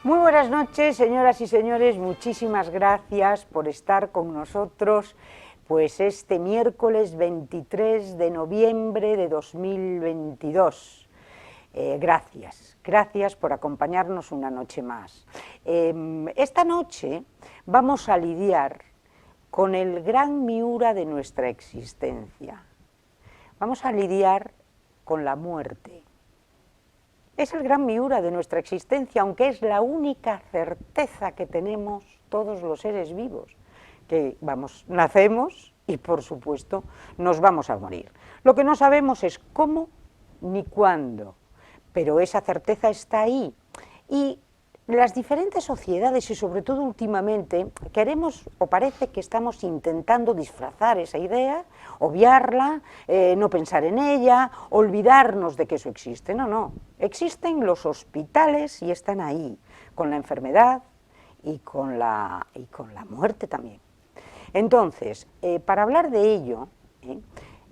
Muy buenas noches, señoras y señores, muchísimas gracias por estar con nosotros, pues este miércoles 23 de noviembre de 2022. Gracias por acompañarnos una noche más. Esta noche vamos a lidiar con el gran miura de nuestra existencia. Vamos a lidiar con la muerte. Es el gran miura de nuestra existencia, aunque es la única certeza que tenemos todos los seres vivos, que nacemos y por supuesto nos vamos a morir. Lo que no sabemos es cómo ni cuándo, pero esa certeza está ahí. Y las diferentes sociedades, y sobre todo últimamente, queremos o parece que estamos intentando disfrazar esa idea, obviarla, no pensar en ella, olvidarnos de que eso existe. No, existen los hospitales y están ahí, con la enfermedad y con la muerte también. Entonces, para hablar de ello,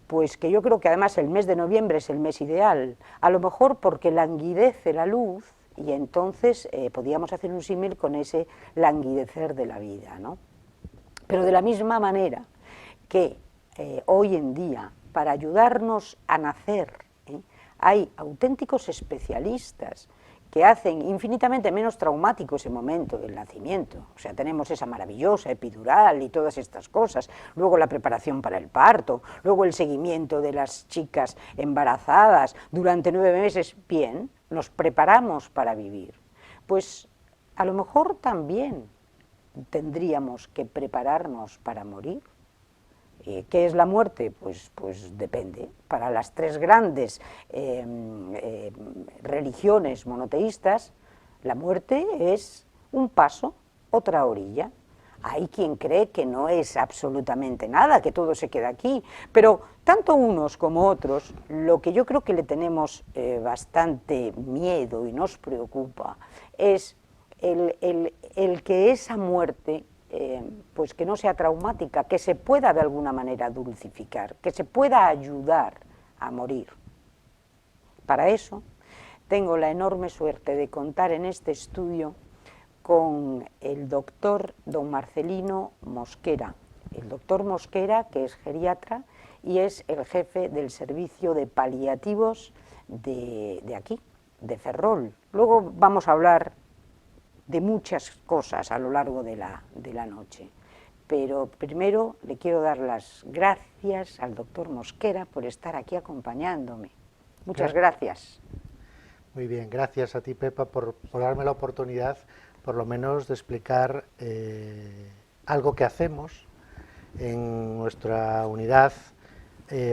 pues que yo creo que además el mes de noviembre es el mes ideal, a lo mejor porque languidece la luz, y entonces podíamos hacer un símil con ese languidecer de la vida, ¿no? Pero de la misma manera que hoy en día, para ayudarnos a nacer, hay auténticos especialistas que hacen infinitamente menos traumático ese momento del nacimiento. O sea, tenemos esa maravillosa epidural y todas estas cosas, luego la preparación para el parto, luego el seguimiento de las chicas embarazadas durante 9 meses, bien, nos preparamos para vivir. Pues a lo mejor también tendríamos que prepararnos para morir. ¿Qué es la muerte? Pues depende. Para las 3 grandes religiones monoteístas, la muerte es un paso, otra orilla. Hay quien cree que no es absolutamente nada, que todo se queda aquí, pero tanto unos como otros, lo que yo creo que le tenemos bastante miedo y nos preocupa es el que esa muerte pues que no sea traumática, que se pueda de alguna manera dulcificar, que se pueda ayudar a morir. Para eso tengo la enorme suerte de contar en este estudio con el doctor don Marcelino Mosquera. El doctor Mosquera, que es geriatra y es el jefe del servicio de paliativos de aquí, de Ferrol. Luego vamos a hablar de muchas cosas a lo largo de la noche. Pero primero le quiero dar las gracias al doctor Mosquera por estar aquí acompañándome. Muchas gracias. Muy bien, gracias a ti, Pepa, por darme la oportunidad, por lo menos, de explicar algo que hacemos en nuestra unidad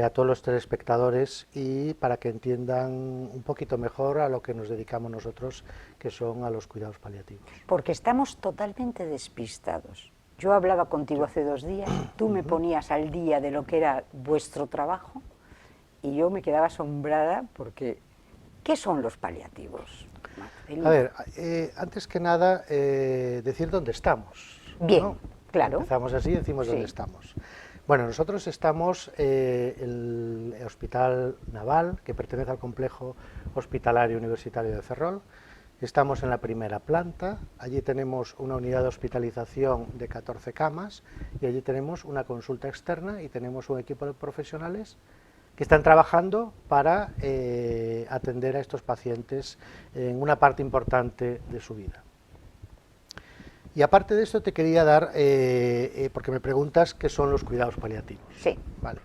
a todos los telespectadores y para que entiendan un poquito mejor a lo que nos dedicamos nosotros, que son a los cuidados paliativos. Porque estamos totalmente despistados. Yo hablaba contigo hace 2 días, tú me ponías al día de lo que era vuestro trabajo y yo me quedaba asombrada porque ¿qué son los paliativos, Marcelino? A ver, antes que nada, decir dónde estamos. Bien, ¿no? Claro. Empezamos así y decimos dónde estamos. Bueno, nosotros estamos en el Hospital Naval, que pertenece al Complejo Hospitalario Universitario de Ferrol. Estamos en la primera planta, allí tenemos una unidad de hospitalización de 14 camas y allí tenemos una consulta externa y tenemos un equipo de profesionales que están trabajando para atender a estos pacientes en una parte importante de su vida. Y aparte de esto te quería dar, porque me preguntas qué son los cuidados paliativos. Sí. Vale.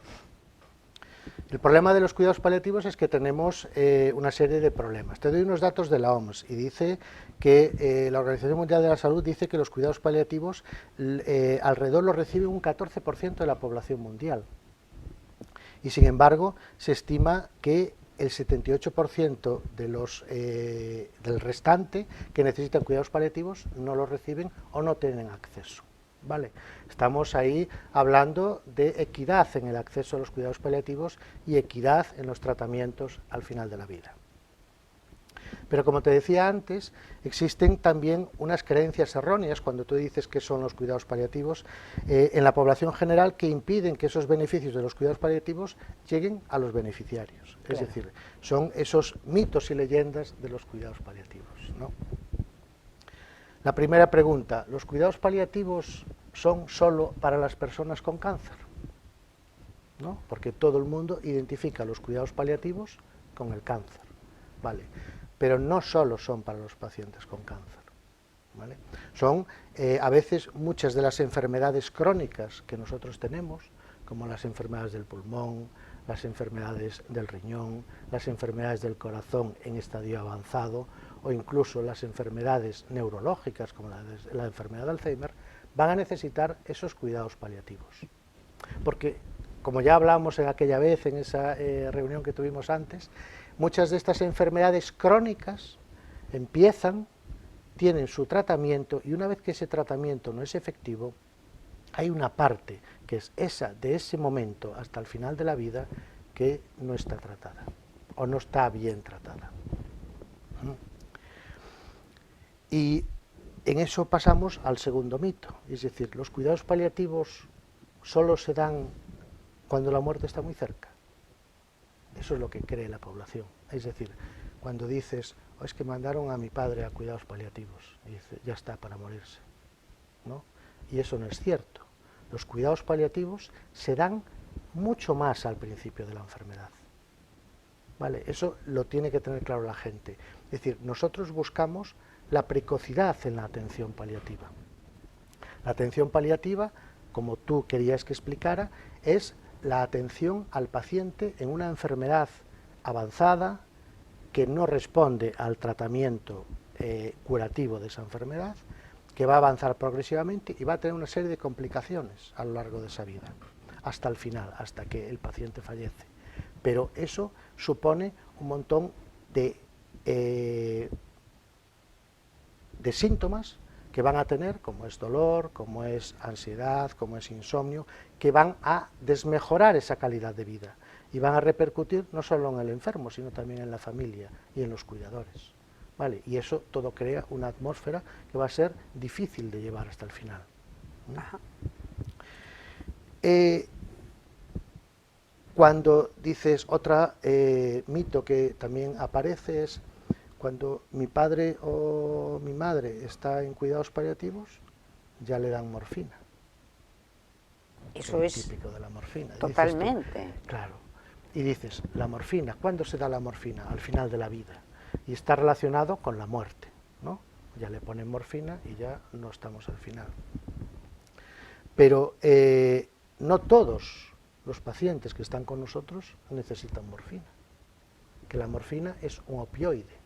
El problema de los cuidados paliativos es que tenemos una serie de problemas. Te doy unos datos de la OMS y dice que la Organización Mundial de la Salud dice que los cuidados paliativos alrededor los recibe un 14% de la población mundial. Y sin embargo, se estima que el 78% del restante que necesitan cuidados paliativos no los reciben o no tienen acceso. ¿Vale? Estamos ahí hablando de equidad en el acceso a los cuidados paliativos y equidad en los tratamientos al final de la vida. Pero como te decía antes, existen también unas creencias erróneas cuando tú dices qué son los cuidados paliativos en la población general que impiden que esos beneficios de los cuidados paliativos lleguen a los beneficiarios. Claro. Es decir, son esos mitos y leyendas de los cuidados paliativos, ¿no? La primera pregunta, ¿los cuidados paliativos son solo para las personas con cáncer? ¿No? Porque todo el mundo identifica los cuidados paliativos con el cáncer, ¿vale? Pero no solo son para los pacientes con cáncer, ¿vale? Son a veces muchas de las enfermedades crónicas que nosotros tenemos, como las enfermedades del pulmón, las enfermedades del riñón, las enfermedades del corazón en estadio avanzado, o incluso las enfermedades neurológicas, como la enfermedad de Alzheimer, van a necesitar esos cuidados paliativos. Porque, como ya hablábamos en aquella vez, en esa reunión que tuvimos antes, muchas de estas enfermedades crónicas empiezan, tienen su tratamiento, y una vez que ese tratamiento no es efectivo, hay una parte que es esa, de ese momento hasta el final de la vida, que no está tratada, o no está bien tratada. Y en eso pasamos al segundo mito, es decir, los cuidados paliativos solo se dan cuando la muerte está muy cerca. Eso es lo que cree la población. Es decir, cuando dices, oh, es que mandaron a mi padre a cuidados paliativos, y dice, ya está para morirse, ¿no? Y eso no es cierto. Los cuidados paliativos se dan mucho más al principio de la enfermedad, ¿vale? Eso lo tiene que tener claro la gente. Es decir, nosotros buscamos la precocidad en la atención paliativa. La atención paliativa, como tú querías que explicara, es la atención al paciente en una enfermedad avanzada que no responde al tratamiento curativo de esa enfermedad, que va a avanzar progresivamente y va a tener una serie de complicaciones a lo largo de esa vida, hasta el final, hasta que el paciente fallece. Pero eso supone un montón de síntomas que van a tener, como es dolor, como es ansiedad, como es insomnio, que van a desmejorar esa calidad de vida y van a repercutir no solo en el enfermo, sino también en la familia y en los cuidadores, ¿vale? Y eso todo crea una atmósfera que va a ser difícil de llevar hasta el final. Cuando dices otro mito que también aparece es cuando mi padre o mi madre está en cuidados paliativos, ya le dan morfina. Eso es típico de la morfina. totalmente. Dices tú, claro. Y dices, la morfina, ¿cuándo se da la morfina? Al final de la vida. Y está relacionado con la muerte, ¿no? Ya le ponen morfina y ya no estamos al final. Pero no todos los pacientes que están con nosotros necesitan morfina. Que la morfina es un opioide.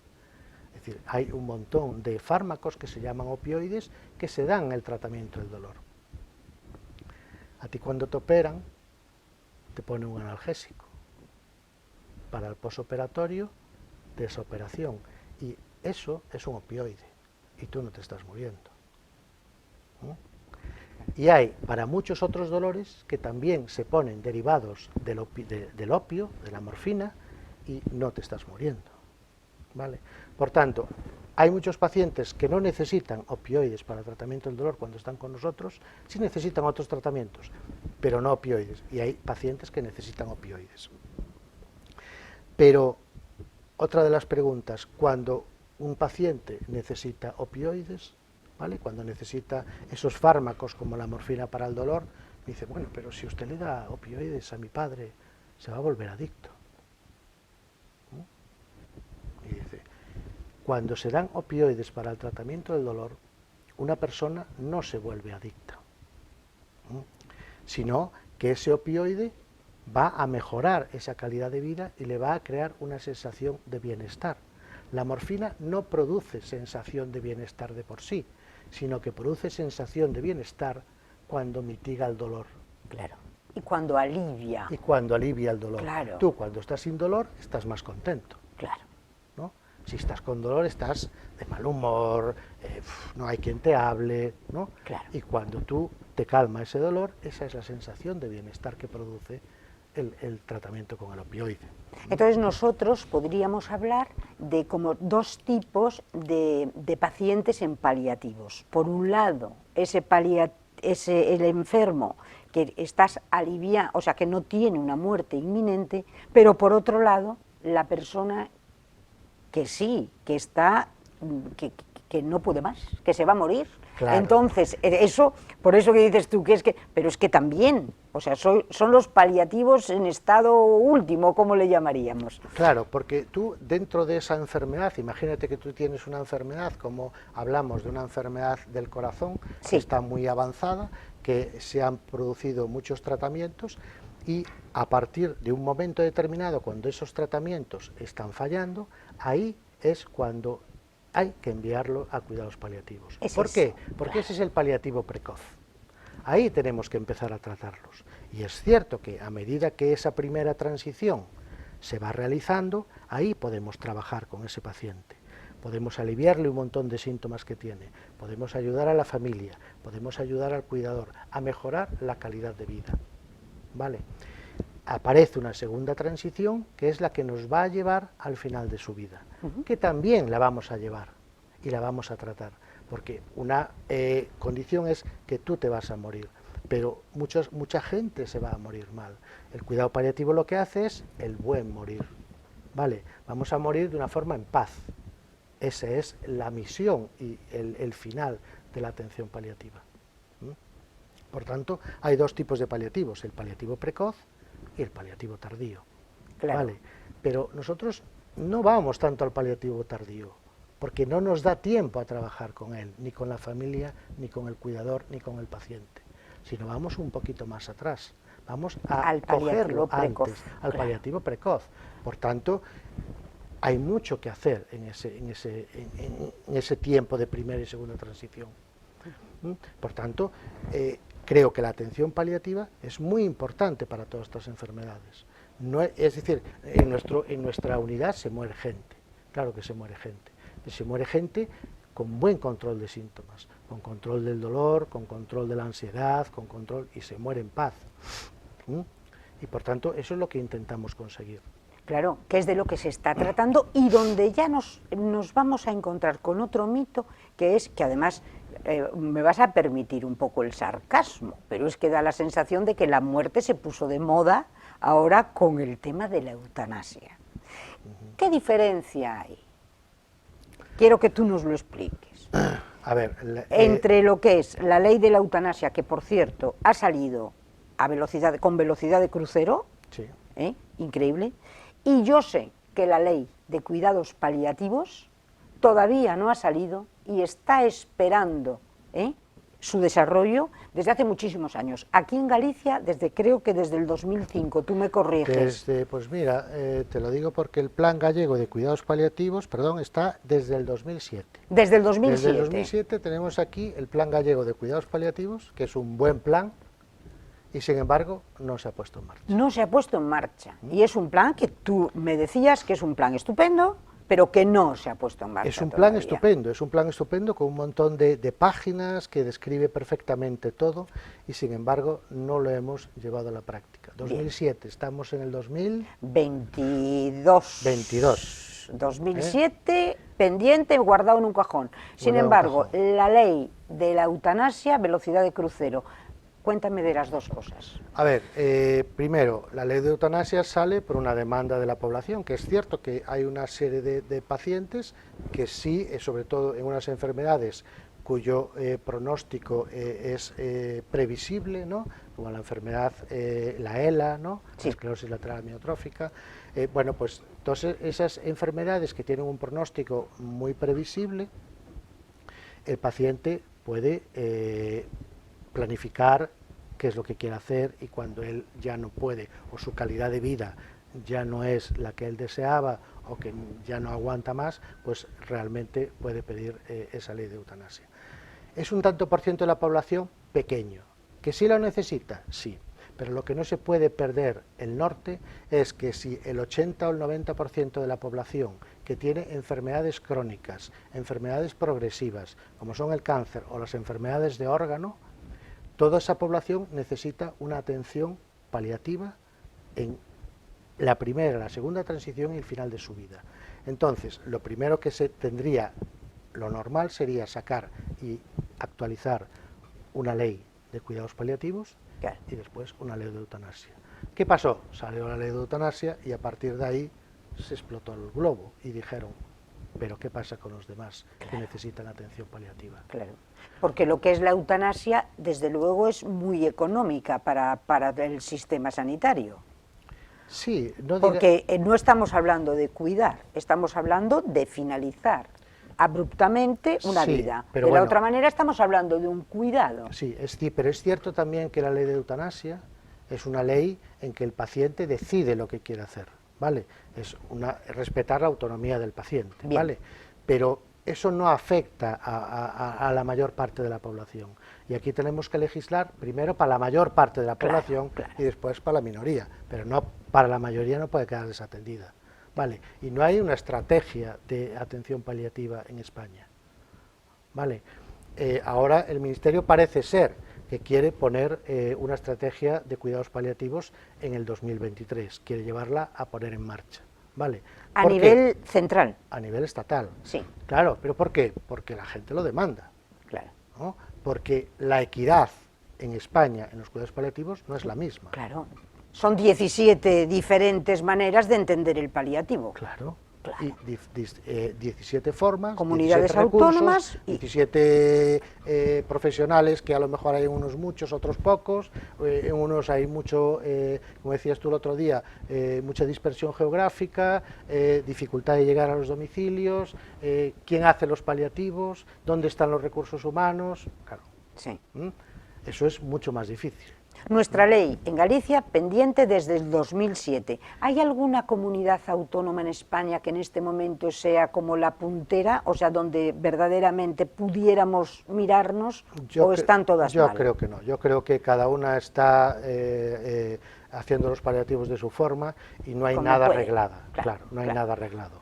Es decir, hay un montón de fármacos que se llaman opioides que se dan en el tratamiento del dolor. A ti cuando te operan, te ponen un analgésico para el posoperatorio de esa operación. Y eso es un opioide y tú no te estás muriendo. Y hay para muchos otros dolores que también se ponen derivados del opio, de la morfina, y no te estás muriendo, ¿vale? Por tanto, hay muchos pacientes que no necesitan opioides para el tratamiento del dolor cuando están con nosotros, sí necesitan otros tratamientos, pero no opioides, y hay pacientes que necesitan opioides. Pero otra de las preguntas, cuando un paciente necesita opioides, ¿vale? Cuando necesita esos fármacos como la morfina para el dolor, me dice, bueno, pero si usted le da opioides a mi padre, se va a volver adicto. Y dice, cuando se dan opioides para el tratamiento del dolor, una persona no se vuelve adicta, sino que ese opioide va a mejorar esa calidad de vida y le va a crear una sensación de bienestar. La morfina no produce sensación de bienestar de por sí, sino que produce sensación de bienestar cuando mitiga el dolor. Claro. Y cuando alivia. Y cuando alivia el dolor. Claro. Tú cuando estás sin dolor estás más contento. Claro. ¿No? Si estás con dolor estás de mal humor, no hay quien te hable, ¿no? Claro. Y cuando tú te calma ese dolor, esa es la sensación de bienestar que produce el tratamiento con el opioide. Entonces nosotros podríamos hablar de como dos tipos de pacientes en paliativos. Por un lado, el enfermo que estás aliviando, o sea, que no tiene una muerte inminente, pero por otro lado, la persona que sí, que que no puede más, que se va a morir. Claro. Entonces, eso, por eso que dices tú, que es que, pero es que también, o sea, son los paliativos en estado último, ¿cómo le llamaríamos? Claro, porque tú dentro de esa enfermedad, imagínate que tú tienes una enfermedad, como hablamos de una enfermedad del corazón, Sí. que está muy avanzada, que se han producido muchos tratamientos, y a partir de un momento determinado, cuando esos tratamientos están fallando, ahí es cuando hay que enviarlo a cuidados paliativos. ¿Por qué? Porque ese es el paliativo precoz. Ahí tenemos que empezar a tratarlos. Y es cierto que a medida que esa primera transición se va realizando, ahí podemos trabajar con ese paciente. Podemos aliviarle un montón de síntomas que tiene, podemos ayudar a la familia, podemos ayudar al cuidador a mejorar la calidad de vida. ¿Vale? Aparece una segunda transición, que es la que nos va a llevar al final de su vida, que también la vamos a llevar y la vamos a tratar, porque una condición es que tú te vas a morir, pero mucha gente se va a morir mal. El cuidado paliativo lo que hace es el buen morir, ¿vale? Vamos a morir de una forma en paz. Esa es la misión y el final de la atención paliativa. Por tanto, hay dos tipos de paliativos, el paliativo precoz y el paliativo tardío. Claro. ¿Vale? Pero nosotros no vamos tanto al paliativo tardío, porque no nos da tiempo a trabajar con él, ni con la familia, ni con el cuidador, ni con el paciente, sino vamos un poquito más atrás, vamos a cogerlo antes, al paliativo precoz. Por tanto, hay mucho que hacer en ese tiempo de primera y segunda transición. Por tanto, creo que la atención paliativa es muy importante para todas estas enfermedades. No es decir, en nuestra unidad se muere gente, claro que se muere gente con buen control de síntomas, con control del dolor, con control de la ansiedad, con control, y se muere en paz. Y por tanto, eso es lo que intentamos conseguir. Claro, que es de lo que se está tratando y donde ya nos vamos a encontrar con otro mito, que es que además, me vas a permitir un poco el sarcasmo, pero es que da la sensación de que la muerte se puso de moda ahora con el tema de la eutanasia. ¿Qué diferencia hay? Quiero que tú nos lo expliques. A ver, entre lo que es la ley de la eutanasia, que por cierto ha salido con velocidad de crucero, sí. Increíble, y yo sé que la ley de cuidados paliativos todavía no ha salido y está esperando su desarrollo desde hace muchísimos años. Aquí en Galicia, creo que desde el 2005, tú me corriges. Pues mira, te lo digo porque el Plan Gallego de Cuidados Paliativos, está desde el 2007. Desde el 2007. Desde el 2007 tenemos aquí el Plan Gallego de Cuidados Paliativos, que es un buen plan, y sin embargo no se ha puesto en marcha. No se ha puesto en marcha, y es un plan que tú me decías que es un plan estupendo, pero que no se ha puesto en marcha. Es un plan estupendo con un montón de páginas que describe perfectamente todo, y sin embargo no lo hemos llevado a la práctica. 2007, bien. Estamos en el 2022. 2007, pendiente, guardado en un cajón. Sin embargo, la ley de la eutanasia, velocidad de crucero. Cuéntame de las dos cosas. A ver, primero, la ley de eutanasia sale por una demanda de la población, que es cierto que hay una serie de pacientes que sí, sobre todo en unas enfermedades cuyo pronóstico es previsible, ¿no? Como la enfermedad, la ELA, ¿no? Sí. La esclerosis lateral amiotrófica. Bueno, pues todas esas enfermedades que tienen un pronóstico muy previsible, el paciente puede planificar qué es lo que quiere hacer, y cuando él ya no puede o su calidad de vida ya no es la que él deseaba o que ya no aguanta más, pues realmente puede pedir esa ley de eutanasia. Es un tanto por ciento de la población pequeño, que sí lo necesita, sí, pero lo que no se puede perder el norte es que si el 80 o el 90% de la población que tiene enfermedades crónicas, enfermedades progresivas, como son el cáncer o las enfermedades de órgano, toda esa población necesita una atención paliativa en la primera, la segunda transición y el final de su vida. Entonces, lo primero que se tendría, lo normal sería sacar y actualizar una ley de cuidados paliativos y después una ley de eutanasia. ¿Qué pasó? Salió la ley de eutanasia y a partir de ahí se explotó el globo y dijeron, pero ¿qué pasa con los demás que necesitan atención paliativa? Claro, porque lo que es la eutanasia, desde luego, es muy económica para el sistema sanitario. Sí, no porque no estamos hablando de cuidar, estamos hablando de finalizar abruptamente una vida. Pero de la otra manera estamos hablando de un cuidado. Sí, pero es cierto también que la ley de eutanasia es una ley en que el paciente decide lo que quiere hacer, ¿vale? Es respetar la autonomía del paciente, ¿vale? Pero eso no afecta a la mayor parte de la población. Y aquí tenemos que legislar primero para la mayor parte de la población y después para la minoría, pero no para la mayoría no puede quedar desatendida. Vale, y no hay una estrategia de atención paliativa en España. Vale, ahora el Ministerio parece ser que quiere poner una estrategia de cuidados paliativos en el 2023, quiere llevarla a poner en marcha. Vale. ¿A nivel central? A nivel estatal. Sí. Claro, ¿pero por qué? Porque la gente lo demanda. Claro. ¿No? Porque la equidad en España en los cuidados paliativos no es la misma. Claro. Son 17 diferentes maneras de entender el paliativo. Claro. Y 17 formas, comunidades 17 recursos, autónomas, 17 profesionales, que a lo mejor hay en unos muchos, otros pocos, en unos hay mucho, como decías tú el otro día, mucha dispersión geográfica, dificultad de llegar a los domicilios, quién hace los paliativos, dónde están los recursos humanos, claro. Sí. Eso es mucho más difícil. Nuestra ley en Galicia pendiente desde el 2007. ¿Hay alguna comunidad autónoma en España que en este momento sea como la puntera, o sea, donde verdaderamente pudiéramos mirarnos, o están todas mal? Yo creo que no. Yo creo que cada una está haciendo los paliativos de su forma y no hay nada arreglado. Claro, no hay nada arreglado.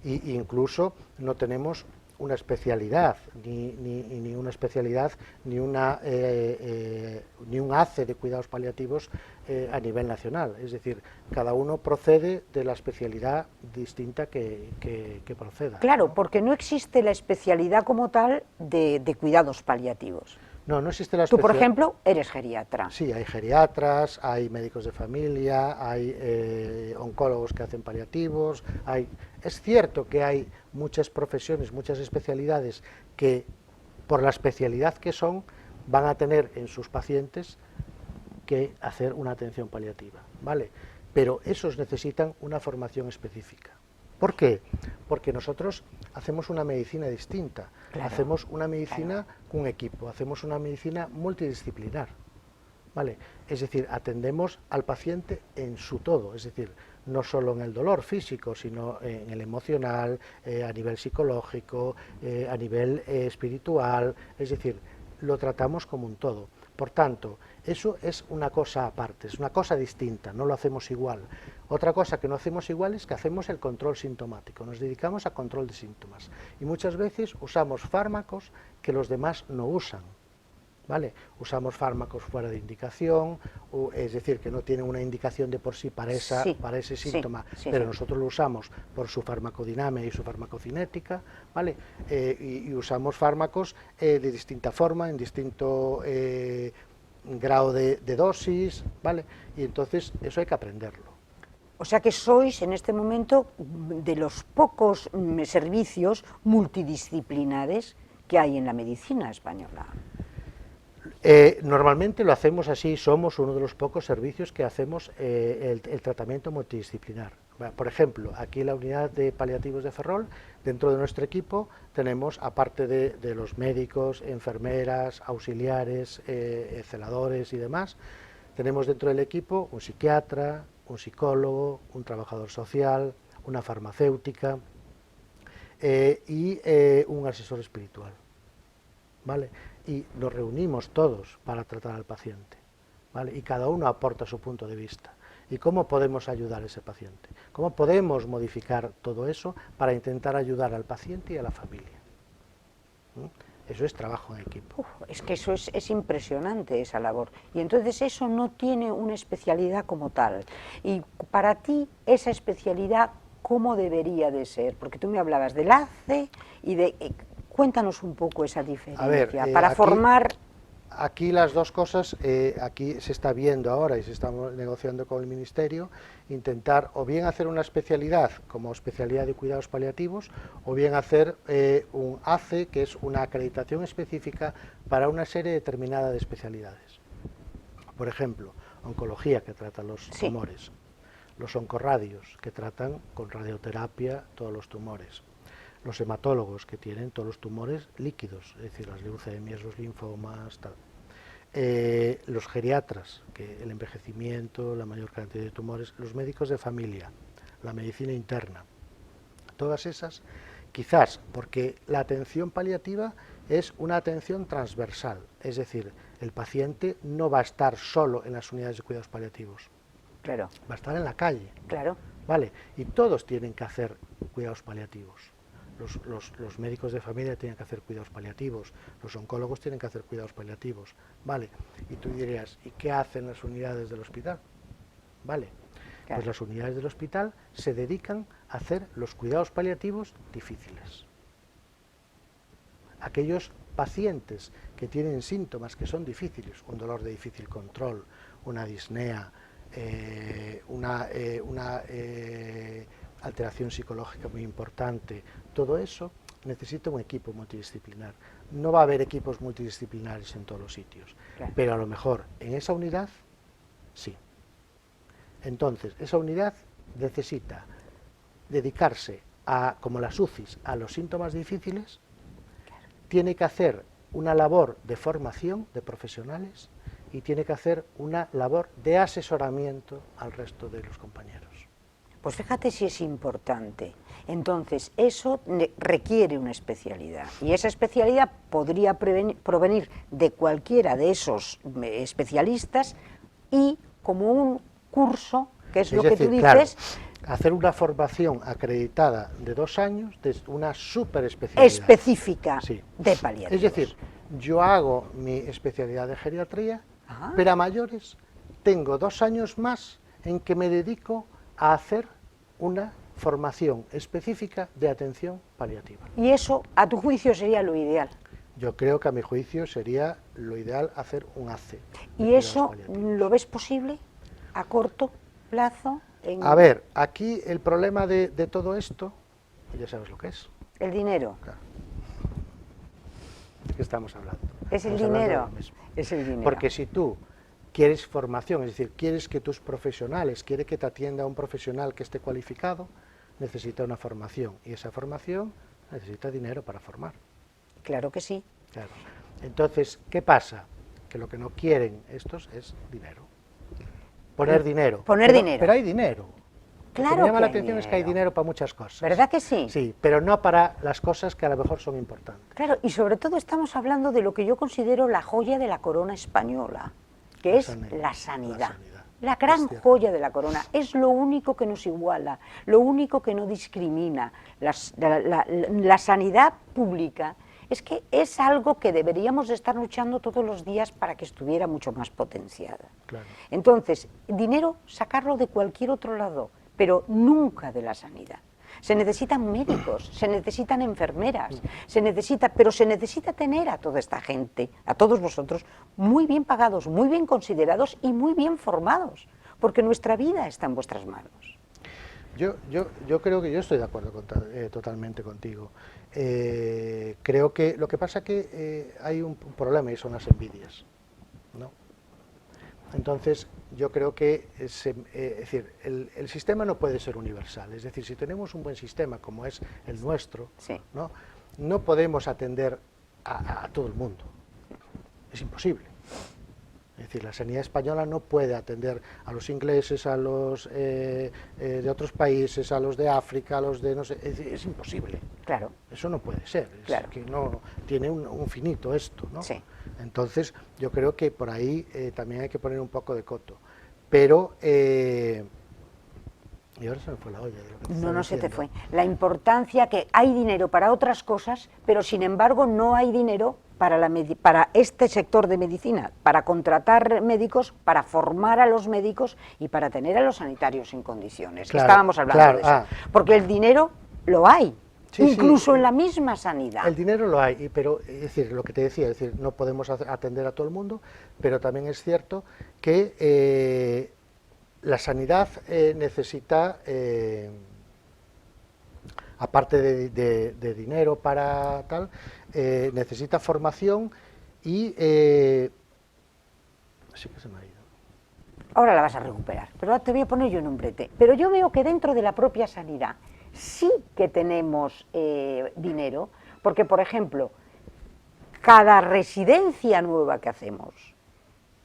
Y incluso no tenemos una especialidad, ni una especialidad, ni un ACE de cuidados paliativos a nivel nacional. Es decir, cada uno procede de la especialidad distinta que proceda. Claro, ¿no? Porque no existe la especialidad como tal de cuidados paliativos. No, no existe la Tú, por ejemplo, eres geriatra. Sí, hay geriatras, hay médicos de familia, hay oncólogos que hacen paliativos, es cierto que hay muchas profesiones, muchas especialidades que, por la especialidad que son, van a tener en sus pacientes que hacer una atención paliativa, ¿vale? Pero esos necesitan una formación específica. ¿Por qué? Porque nosotros hacemos una medicina distinta, hacemos una medicina con equipo, hacemos una medicina multidisciplinar, ¿vale? Es decir, atendemos al paciente en su todo, es decir, no solo en el dolor físico, sino en el emocional, a nivel psicológico, a nivel espiritual, es decir, lo tratamos como un todo. Por tanto, eso es una cosa aparte, es una cosa distinta, no lo hacemos igual. Otra cosa que no hacemos igual es que hacemos el control sintomático, nos dedicamos a control de síntomas y muchas veces usamos fármacos que los demás no usan, ¿vale? Usamos fármacos fuera de indicación, es decir, que no tienen una indicación de por sí para ese síntoma, pero nosotros lo usamos por su farmacodinámica y su farmacocinética, ¿vale? Y usamos fármacos de distinta forma, en distinto grado de dosis, ¿vale? Y entonces eso hay que aprenderlo. O sea que sois en este momento de los pocos servicios multidisciplinares que hay en la medicina española. Normalmente lo hacemos así, somos uno de los pocos servicios que hacemos el tratamiento multidisciplinar. Por ejemplo, aquí en la unidad de paliativos de Ferrol, dentro de nuestro equipo tenemos, aparte de los médicos, enfermeras, auxiliares, celadores y demás, tenemos dentro del equipo un psiquiatra, un psicólogo, un trabajador social, una farmacéutica y un asesor espiritual, ¿vale? Y nos reunimos todos para tratar al paciente, ¿vale? Y cada uno aporta su punto de vista. ¿Y cómo podemos ayudar a ese paciente? ¿Cómo podemos modificar todo eso para intentar ayudar al paciente y a la familia? Eso es trabajo en equipo. Es que eso es impresionante, esa labor. Y entonces eso no tiene una especialidad como tal. Y para ti, esa especialidad, ¿cómo debería de ser? Porque tú me hablabas del ACE y de... Cuéntanos un poco esa diferencia, para formar aquí las dos cosas, aquí se está viendo ahora y se está negociando con el Ministerio, intentar o bien hacer una especialidad como especialidad de cuidados paliativos, o bien hacer un ACE, que es una acreditación específica para una serie determinada de especialidades. Por ejemplo, oncología, que trata los tumores, los oncorradios, que tratan con radioterapia todos los tumores, los hematólogos, que tienen todos los tumores líquidos, es decir, las leucemias, los linfomas, tal. Los geriatras, que el envejecimiento, la mayor cantidad de tumores, los médicos de familia, la medicina interna, todas esas, quizás porque la atención paliativa es una atención transversal, es decir, el paciente no va a estar solo en las unidades de cuidados paliativos, claro, va a estar en la calle, claro, ¿vale? Y todos tienen que hacer cuidados paliativos. Los médicos de familia tienen que hacer cuidados paliativos, los oncólogos tienen que hacer cuidados paliativos, ¿vale? Y tú dirías, ¿y qué hacen las unidades del hospital? ¿Vale? claro. Pues las unidades del hospital se dedican a hacer los cuidados paliativos difíciles. Aquellos pacientes que tienen síntomas que son difíciles, un dolor de difícil control, una disnea, una alteración psicológica muy importante, todo eso necesita un equipo multidisciplinar. No va a haber equipos multidisciplinares en todos los sitios, claro, pero a lo mejor en esa unidad, sí. Entonces, esa unidad necesita dedicarse a, como las UCIs, a los síntomas difíciles, tiene que hacer una labor de formación de profesionales y tiene que hacer una labor de asesoramiento al resto de los compañeros. Pues fíjate si es importante. Entonces, eso requiere una especialidad, y esa especialidad podría provenir de cualquiera de esos especialistas y como un curso, que es lo que tú dices... Claro, hacer una formación acreditada de 2 años de una superespecialidad. Específica, sí, de paliativos. Es decir, yo hago mi especialidad de geriatría, pero a mayores tengo 2 años más en que me dedico a hacer una formación específica de atención paliativa. ¿Y eso, a tu juicio, sería lo ideal? Yo creo que a mi juicio sería lo ideal hacer un ACE. ¿Y eso lo ves posible a corto plazo? A ver, aquí el problema de todo esto, ya sabes lo que es. El dinero. Claro. ¿De qué estamos hablando? Es el dinero. Es el dinero. Porque si tú quieres formación, es decir, quieres que tus profesionales, quiere que te atienda un profesional que esté cualificado, necesita una formación, y esa formación necesita dinero para formar. Claro que sí. Claro. Entonces, ¿qué pasa? Que lo que no quieren estos es dinero. Poner dinero. Poner dinero. Pero hay dinero. Claro. Lo que me llama la atención es que hay dinero para muchas cosas. ¿Verdad que sí? Sí, pero no para las cosas que a lo mejor son importantes. Claro, y sobre todo estamos hablando de lo que yo considero la joya de la corona española, que es la sanidad. La gran joya de la corona, es lo único que nos iguala, lo único que no discrimina. La sanidad pública es que es algo que deberíamos estar luchando todos los días para que estuviera mucho más potenciada. Claro. Entonces, dinero, sacarlo de cualquier otro lado, pero nunca de la sanidad. Se necesitan médicos, se necesitan enfermeras, pero se necesita tener a toda esta gente, a todos vosotros, muy bien pagados, muy bien considerados y muy bien formados, porque nuestra vida está en vuestras manos. Yo creo que yo estoy de acuerdo totalmente contigo. Creo que lo que pasa es que hay un problema y son las envidias, ¿no? Entonces, yo creo que es decir, el sistema no puede ser universal. Es decir, si tenemos un buen sistema como es el nuestro, sí, no podemos atender a todo el mundo. Es imposible. Es decir, la sanidad española no puede atender a los ingleses, a los de otros países, a los de África, a los de no sé, es imposible. Claro. Eso no puede ser. Claro. Es que no tiene un finito esto, ¿no? Sí. Entonces, yo creo que por ahí también hay que poner un poco de coto. Pero y ahora se me fue la olla de lo que te estaba No se te diciendo. fue. La importancia que hay dinero para otras cosas, pero sin embargo no hay dinero para este sector de medicina, para contratar médicos, para formar a los médicos y para tener a los sanitarios en condiciones. Claro, Estábamos hablando de eso. Porque el dinero lo hay, Sí, incluso sí, en la misma sanidad. el dinero lo hay, pero es decir, lo que te decía, es decir, no podemos atender a todo el mundo, pero también es cierto que la sanidad necesita, aparte de dinero para tal, necesita formación y sí que se me ha ido. Ahora la vas a recuperar, pero ahora te voy a poner yo en un brete. Pero yo veo que dentro de la propia sanidad sí que tenemos dinero, porque, por ejemplo, cada residencia nueva que hacemos,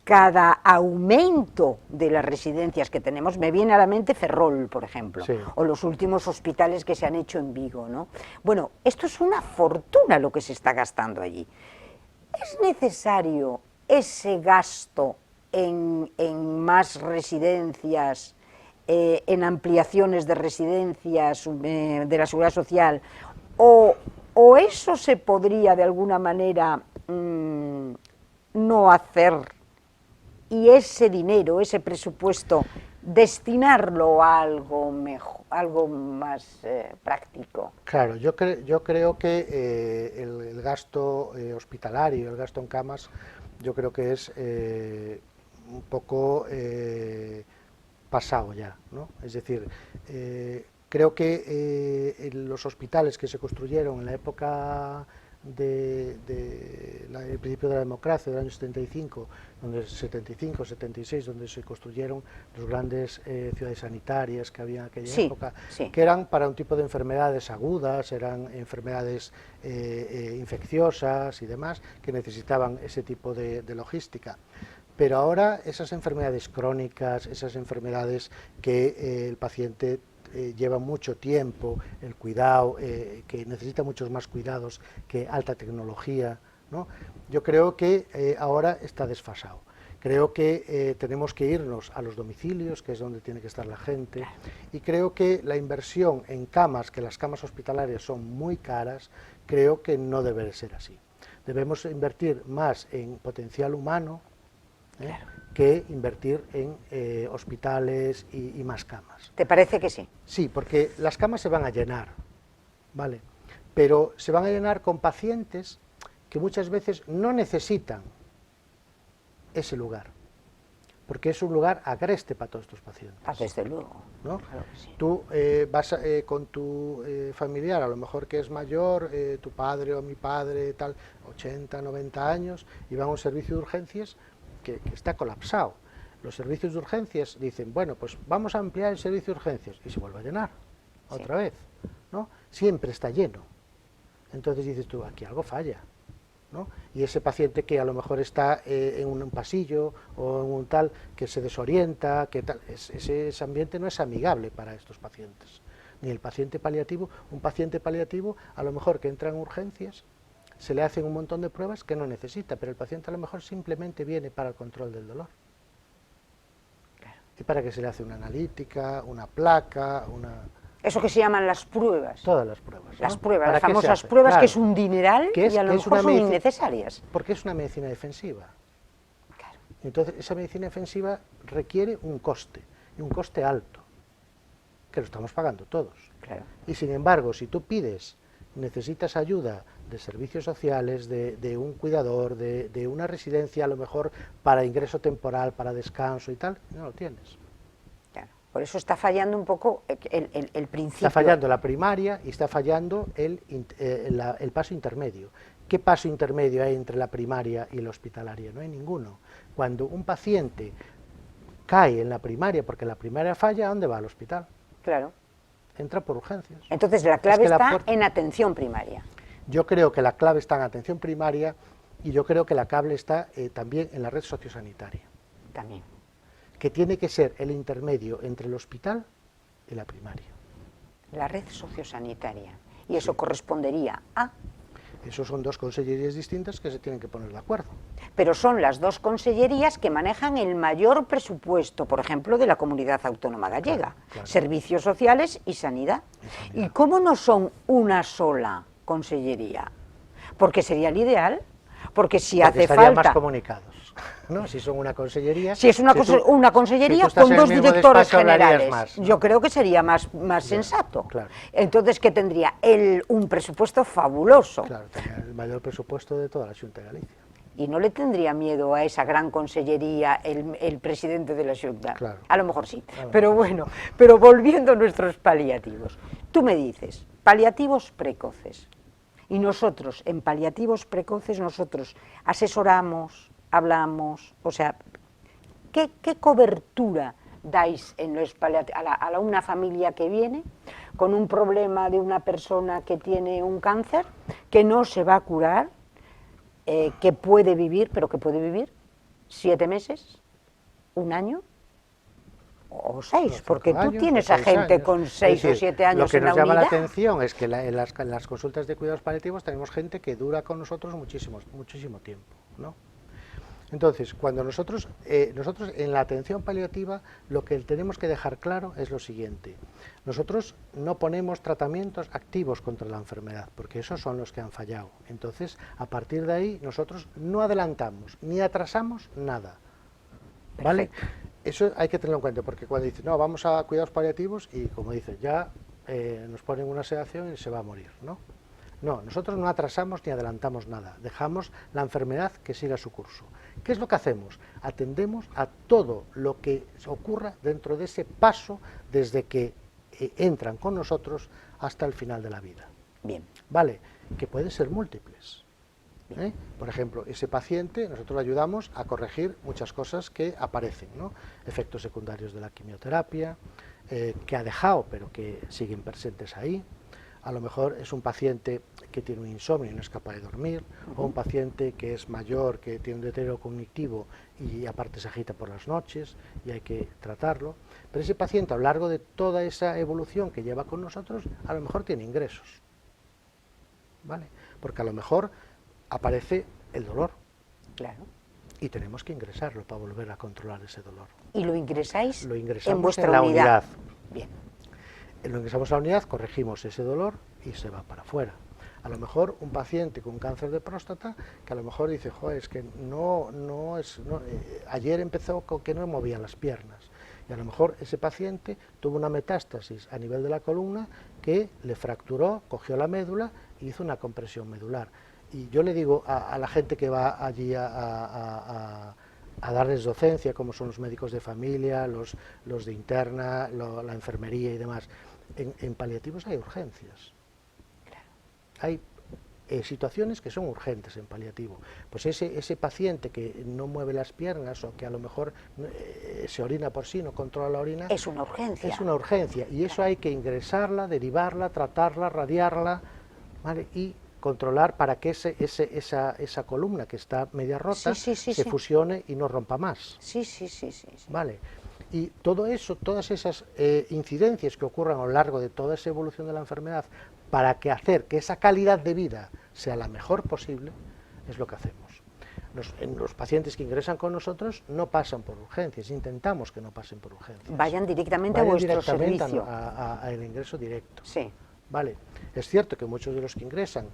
cada aumento de las residencias que tenemos, me viene a la mente Ferrol, por ejemplo, Sí. o los últimos hospitales que se han hecho en Vigo, ¿no? Bueno, esto es una fortuna lo que se está gastando allí. ¿Es necesario ese gasto en más residencias, en ampliaciones de residencias de la Seguridad Social? ¿O eso se podría de alguna manera no hacer y ese dinero, ese presupuesto, destinarlo a algo mejor, algo más práctico? Claro, yo creo que el gasto hospitalario, el gasto en camas, yo creo que es un poco pasado ya, ¿no? Es decir, creo que en los hospitales que se construyeron en la época del principio de la democracia, del año 75, 76, donde se construyeron los grandes ciudades sanitarias que había en aquella época, que eran para un tipo de enfermedades agudas, eran enfermedades infecciosas y demás, que necesitaban ese tipo de logística. Pero ahora esas enfermedades crónicas, esas enfermedades que el paciente lleva mucho tiempo, el cuidado, que necesita muchos más cuidados que alta tecnología, ¿no? Yo creo que ahora está desfasado. Creo que tenemos que irnos a los domicilios, que es donde tiene que estar la gente, y creo que la inversión en camas, que las camas hospitalarias son muy caras, creo que no debe ser así. Debemos invertir más en potencial humano, que invertir en hospitales y más camas. ¿Te parece que sí? Sí, porque las camas se van a llenar, ¿vale? Pero se van a llenar con pacientes que muchas veces no necesitan ese lugar, porque es un lugar agreste para todos estos pacientes. Desde luego, ¿no? Claro que sí. Tú vas con tu familiar, a lo mejor que es mayor, tu padre o mi padre, tal, 80, 90 años, y van a un servicio de urgencias que está colapsado. Los servicios de urgencias dicen, bueno, pues vamos a ampliar el servicio de urgencias, y se vuelve a llenar otra vez, ¿no? Siempre está lleno. Entonces dices tú, aquí algo falla, ¿no? Y ese paciente que a lo mejor está en un pasillo o en un tal, que se desorienta, que tal, ese ambiente no es amigable para estos pacientes. Ni el paciente paliativo, un paciente paliativo a lo mejor que entra en urgencias, se le hacen un montón de pruebas que no necesita, pero el paciente a lo mejor simplemente viene para el control del dolor. Claro. Y para que se le hace una analítica, una placa, Eso que se llaman las pruebas. Todas las pruebas, ¿no? Las pruebas, las famosas pruebas, claro, que es un dineral y a lo mejor son innecesarias. Porque es una medicina defensiva. Claro. Entonces, esa medicina defensiva requiere un coste, y un coste alto, que lo estamos pagando todos. Claro. Y sin embargo, si tú pides, necesitas ayuda de servicios sociales, de un cuidador, de una residencia a lo mejor para ingreso temporal, para descanso y tal, no lo tienes. Claro. Por eso está fallando un poco el principio. Está fallando la primaria y está fallando el paso intermedio. ¿Qué paso intermedio hay entre la primaria y la hospitalaria? No hay ninguno. Cuando un paciente cae en la primaria porque la primaria falla, ¿a dónde va? Al hospital. Claro. Entra por urgencias. Entonces la clave está en atención primaria. Yo creo que la clave está en atención primaria y yo creo que la clave está también en la red sociosanitaria. También. Que tiene que ser el intermedio entre el hospital y la primaria. La red sociosanitaria. Y eso correspondería a... Esos son dos consellerías distintas que se tienen que poner de acuerdo. Pero son las dos consellerías que manejan el mayor presupuesto, por ejemplo, de la Comunidad Autónoma Gallega. Claro. Servicios sociales y sanidad. ¿Y cómo no son una sola consellería? Porque sería el ideal. porque si Porque hace estarían falta... más comunicados, ¿no? Si son una consellería... Si es una consellería con dos directores generales, más, ¿no? yo creo que sería más sensato. Claro. Entonces, ¿qué tendría? Un presupuesto fabuloso. Claro, tenía el mayor presupuesto de toda la Xunta de Galicia. Y no le tendría miedo a esa gran consellería el presidente de la Xunta. Claro. A lo mejor sí, Claro. pero bueno, pero volviendo a nuestros paliativos. Tú me dices, paliativos precoces. Y nosotros, en paliativos precoces, nosotros asesoramos, hablamos, o sea, ¿qué cobertura dais en los paliativos a una familia que viene con un problema de una persona que tiene un cáncer, que no se va a curar, que puede vivir, pero que puede vivir 7 meses, 1 año o 6, porque tú tienes a gente con 6 o 7 años en la unidad. Lo que nos llama la atención es que en las consultas de cuidados paliativos tenemos gente que dura con nosotros muchísimo tiempo, ¿no? Entonces, cuando nosotros en la atención paliativa lo que tenemos que dejar claro es lo siguiente: nosotros no ponemos tratamientos activos contra la enfermedad, porque esos son los que han fallado. Entonces, a partir de ahí, nosotros no adelantamos ni atrasamos nada, ¿vale? Perfecto. Eso hay que tenerlo en cuenta, porque cuando dicen, no, vamos a cuidados paliativos, y como dicen, ya nos ponen una sedación y se va a morir, ¿no? No, nosotros no atrasamos ni adelantamos nada, dejamos la enfermedad que siga su curso. ¿Qué es lo que hacemos? Atendemos a todo lo que ocurra dentro de ese paso desde que entran con nosotros hasta el final de la vida. Bien. Vale, que pueden ser múltiples. Por ejemplo, ese paciente, nosotros le ayudamos a corregir muchas cosas que aparecen, ¿no? Efectos secundarios de la quimioterapia, que ha dejado, pero que siguen presentes ahí. A lo mejor es un paciente que tiene un insomnio y no es capaz de dormir, o un paciente que es mayor, que tiene un deterioro cognitivo y aparte se agita por las noches y hay que tratarlo. Pero ese paciente, a lo largo de toda esa evolución que lleva con nosotros, a lo mejor tiene ingresos, ¿vale? Porque a lo mejor aparece el dolor. Claro. Y tenemos que ingresarlo para volver a controlar ese dolor. ¿Y lo ingresáis en vuestra unidad? Bien. Lo ingresamos a la unidad, corregimos ese dolor y se va para afuera. A lo mejor un paciente con cáncer de próstata que a lo mejor dice, joder, es que ayer empezó con que no movían las piernas. Y a lo mejor ese paciente tuvo una metástasis a nivel de la columna que le fracturó, cogió la médula y hizo una compresión medular. Y yo le digo a la gente que va allí a darles docencia, como son los médicos de familia, los de interna, la enfermería y demás, en paliativos hay urgencias. Claro. Hay situaciones que son urgentes en paliativo. Pues ese paciente que no mueve las piernas o que a lo mejor se orina por sí, no controla la orina... Es una urgencia. Es una urgencia, y eso hay que ingresarla, derivarla, tratarla, radiarla, ¿vale? Y controlar para que esa columna que está media rota se fusione y no rompa más. Sí. Vale. Y todo eso, todas esas incidencias que ocurran a lo largo de toda esa evolución de la enfermedad, para hacer que esa calidad de vida sea la mejor posible, es lo que hacemos. Los pacientes que ingresan con nosotros no pasan por urgencias, intentamos que no pasen por urgencias. Vayan directamente a vuestro servicio. Al ingreso directo. Sí. Vale. Es cierto que muchos de los que ingresan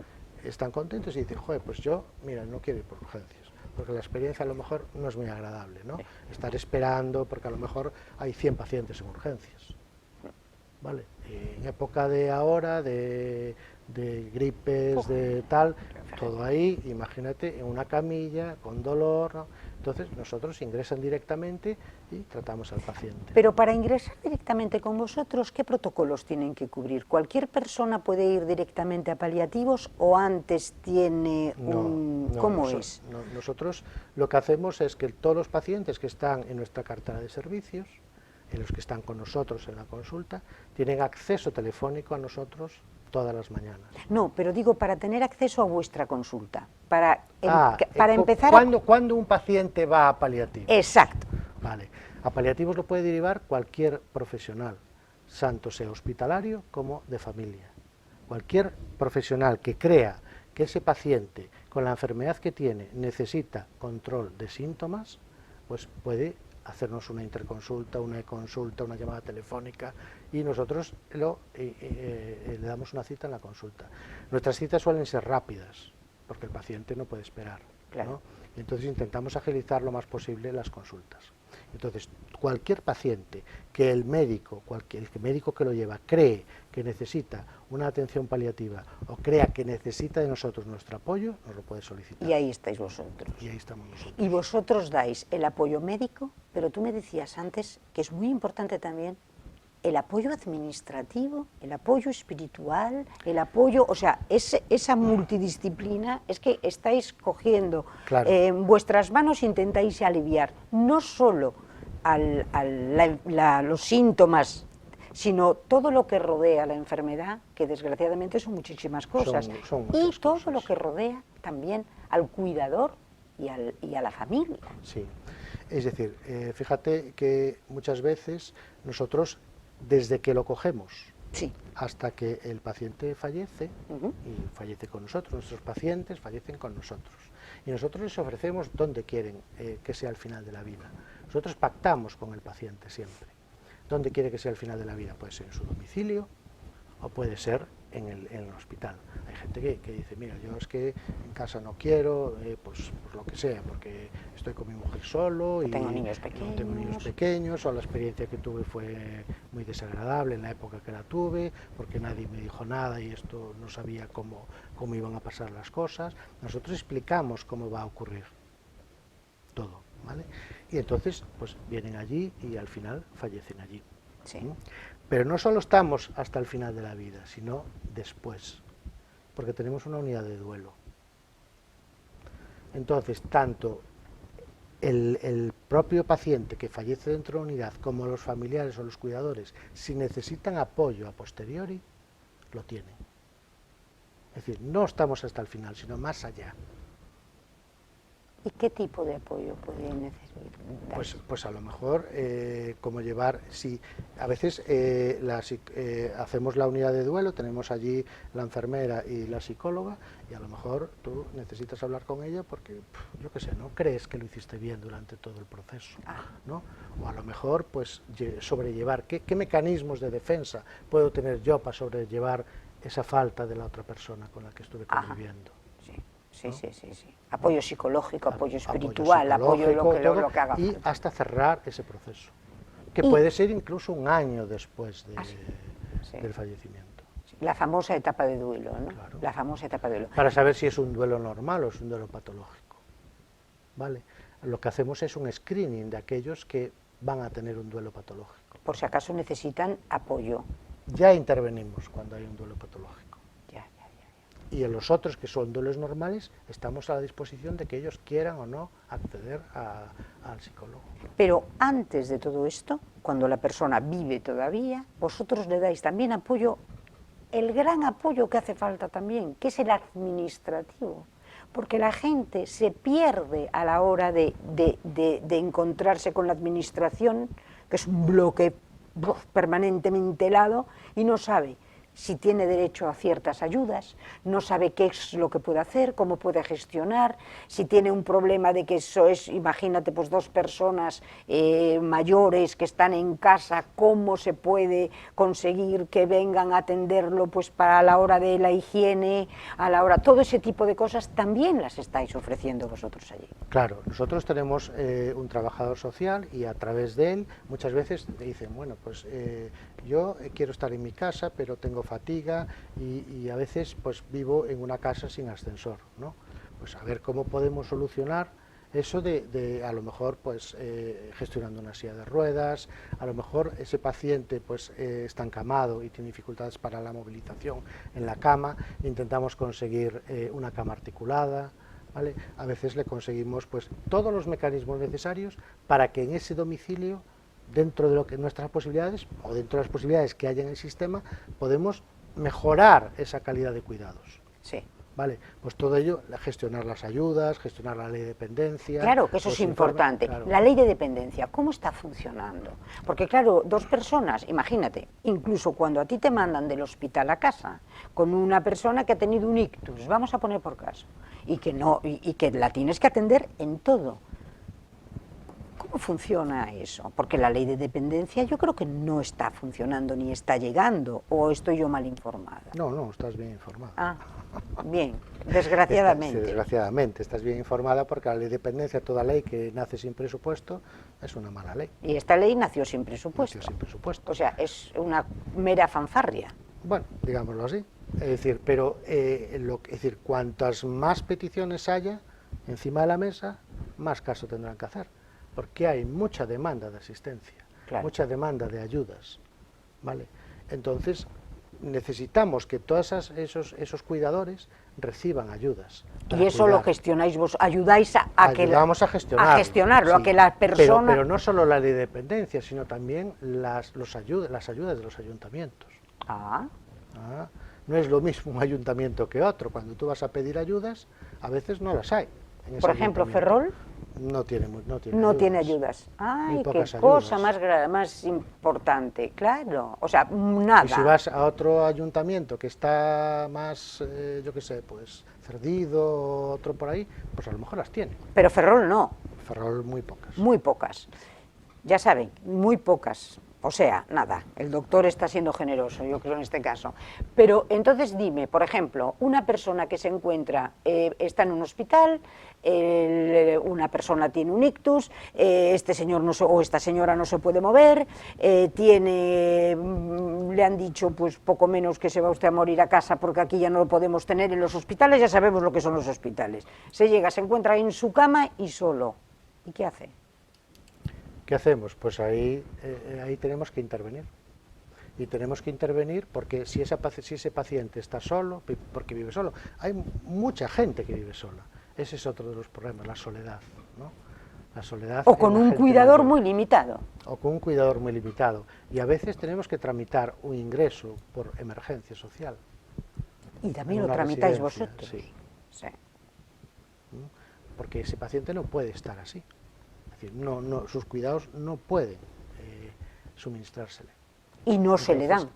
están contentos y dicen, joder, pues yo, mira, no quiero ir por urgencias, porque la experiencia a lo mejor no es muy agradable, ¿no? Estar esperando, porque a lo mejor hay 100 pacientes en urgencias, ¿vale? En época de ahora, de gripes, de tal, todo ahí, imagínate, en una camilla, con dolor, ¿no? Entonces nosotros ingresan directamente y tratamos al paciente. Pero para ingresar directamente con vosotros, ¿qué protocolos tienen que cubrir? ¿Cualquier persona puede ir directamente a paliativos o antes tiene un... ¿Cómo es? Nosotros lo que hacemos es que todos los pacientes que están en nuestra cartera de servicios, en los que están con nosotros en la consulta, tienen acceso telefónico a nosotros todas las mañanas. No, pero digo, para tener acceso a vuestra consulta, para empezar ¿Cuándo un paciente va a paliativos? Exacto. Vale, a paliativos lo puede derivar cualquier profesional, tanto sea hospitalario como de familia. Cualquier profesional que crea que ese paciente, con la enfermedad que tiene, necesita control de síntomas, pues puede hacernos una interconsulta, una e-consulta, una llamada telefónica, y nosotros le damos una cita en la consulta. Nuestras citas suelen ser rápidas, porque el paciente no puede esperar. Claro. ¿no? Y entonces intentamos agilizar lo más posible las consultas. Entonces, cualquier paciente que el médico que lo lleva cree que necesita una atención paliativa o crea que necesita de nosotros nuestro apoyo, nos lo puede solicitar. Y ahí estáis vosotros. Y ahí estamos nosotros. Y vosotros dais el apoyo médico, pero tú me decías antes que es muy importante también el apoyo administrativo, el apoyo espiritual, el apoyo, o sea, esa multidisciplina, es que estáis cogiendo, Claro. en vuestras manos intentáis aliviar no solo los síntomas, sino todo lo que rodea la enfermedad, que desgraciadamente son muchísimas cosas, Son y muchas todo cosas. lo que rodea también al cuidador y a la familia. Sí, es decir, fíjate que muchas veces nosotros, desde que lo cogemos Sí. hasta que el paciente fallece, Ujú. y fallece con nosotros, nuestros pacientes fallecen con nosotros, y nosotros les ofrecemos dónde quieren que sea el final de la vida. Nosotros pactamos con el paciente siempre. ¿Dónde quiere que sea el final de la vida? Puede ser en su domicilio o puede ser en el hospital. Hay gente que dice, mira, yo es que en casa no quiero, pues lo que sea, porque estoy con mi mujer solo y tengo niños no tengo niños pequeños, o la experiencia que tuve fue muy desagradable en la época que la tuve, porque nadie me dijo nada y esto no sabía cómo iban a pasar las cosas. Nosotros explicamos cómo va a ocurrir todo, ¿vale? Y entonces, pues vienen allí y al final fallecen allí. Sí. ¿Mm? Pero no solo estamos hasta el final de la vida, sino después, porque tenemos una unidad de duelo. Entonces, tanto el propio paciente que fallece dentro de la unidad, como los familiares o los cuidadores, si necesitan apoyo a posteriori, lo tienen. Es decir, no estamos hasta el final, sino más allá. ¿Y qué tipo de apoyo puede necesitar? Pues a lo mejor, como llevar, si a veces hacemos la unidad de duelo, tenemos allí la enfermera y la psicóloga, y a lo mejor tú necesitas hablar con ella porque, yo qué sé, no crees que lo hiciste bien durante todo el proceso, ¿no? O a lo mejor, pues, sobrellevar, ¿qué mecanismos de defensa puedo tener yo para sobrellevar esa falta de la otra persona con la que estuve conviviendo? Sí, ¿no? sí. Apoyo psicológico, apoyo espiritual, apoyo lo que haga y falta. hasta cerrar ese proceso, que puede ser incluso un año después del fallecimiento. La famosa etapa de duelo, ¿no? Claro. La famosa etapa de duelo. Para saber si es un duelo normal o es un duelo patológico. ¿Vale? Lo que hacemos es un screening de aquellos que van a tener un duelo patológico. Por si acaso necesitan apoyo. Ya intervenimos cuando hay un duelo patológico. Ya. Y en los otros, que son duelos normales, estamos a la disposición de que ellos quieran o no acceder al psicólogo. Pero antes de todo esto, cuando la persona vive todavía, vosotros le dais también apoyo, el gran apoyo que hace falta también, que es el administrativo. Porque la gente se pierde a la hora de encontrarse con la administración, que es un bloque permanentemente helado, y no sabe si tiene derecho a ciertas ayudas, no sabe qué es lo que puede hacer, cómo puede gestionar, si tiene un problema de que eso es, imagínate, pues dos personas mayores que están en casa, cómo se puede conseguir que vengan a atenderlo pues para la hora de la higiene, a la hora, todo ese tipo de cosas también las estáis ofreciendo vosotros allí. Claro, nosotros tenemos un trabajador social y a través de él muchas veces dicen, bueno, pues yo quiero estar en mi casa, pero tengo fatiga y a veces pues vivo en una casa sin ascensor, ¿no? Pues a ver cómo podemos solucionar eso de a lo mejor pues gestionando una silla de ruedas, a lo mejor ese paciente pues está encamado y tiene dificultades para la movilización en la cama, intentamos conseguir una cama articulada, ¿vale? A veces le conseguimos pues todos los mecanismos necesarios para que en ese domicilio, dentro de lo que nuestras posibilidades o dentro de las posibilidades que haya en el sistema, podemos mejorar esa calidad de cuidados. Sí. Vale, pues todo ello, gestionar las ayudas, gestionar la ley de dependencia. Claro, que eso es importante. Claro. La ley de dependencia, ¿cómo está funcionando? Porque claro, dos personas, imagínate, incluso cuando a ti te mandan del hospital a casa, con una persona que ha tenido un ictus, vamos a poner por caso, y que la tienes que atender en todo. ¿Cómo funciona eso? Porque la ley de dependencia yo creo que no está funcionando ni está llegando, o estoy yo mal informada. No, estás bien informada. Ah, bien. Desgraciadamente. Sí, desgraciadamente. Estás bien informada porque la ley de dependencia, toda ley que nace sin presupuesto, es una mala ley. Y esta ley nació sin presupuesto. Nació sin presupuesto. O sea, es una mera fanfarria. Bueno, digámoslo así. Es decir, pero es decir, cuantas más peticiones haya encima de la mesa, más caso tendrán que hacer. Porque hay mucha demanda de asistencia, Claro. mucha demanda de ayudas, ¿vale? Entonces, necesitamos que todos esos cuidadores reciban ayudas. Y eso lo gestionáis vos, ayudáis a Ayudamos a gestionarlo, a que la persona... Pero no solo la ley de dependencia, sino también las ayudas de los ayuntamientos. Ah, No es lo mismo un ayuntamiento que otro. Cuando tú vas a pedir ayudas, a veces no las hay. por ejemplo, Ferrol no tiene tiene ayudas. Ay, Muy qué pocas cosa ayudas. más importante, claro. O sea, nada. Y si vas a otro ayuntamiento que está más, yo qué sé, pues Cerdido, otro por ahí, pues a lo mejor las tiene. Pero Ferrol no, Ferrol muy pocas. muy pocas. Ya saben, muy pocas. O sea, nada, el doctor está siendo generoso, yo creo en este caso. Pero entonces dime, por ejemplo, una persona que se encuentra, está en un hospital, una persona tiene un ictus, este señor o esta señora no se puede mover, le han dicho pues poco menos que se va usted a morir a casa porque aquí ya no lo podemos tener en los hospitales, ya sabemos lo que son los hospitales. Se llega, se encuentra en su cama y solo. ¿Y qué hace? ¿Qué hacemos? Pues ahí tenemos que intervenir. Y tenemos que intervenir porque si ese paciente está solo, porque vive solo, hay mucha gente que vive sola. Ese es otro de los problemas, la soledad, ¿no? La soledad. O con un cuidador muy limitado. O con un cuidador muy limitado. Y a veces tenemos que tramitar un ingreso por emergencia social. Y también lo tramitáis residencia, vosotros. Sí. Sí. Porque ese paciente no puede estar así. Es decir, sus cuidados no pueden suministrársele. Y no se le dan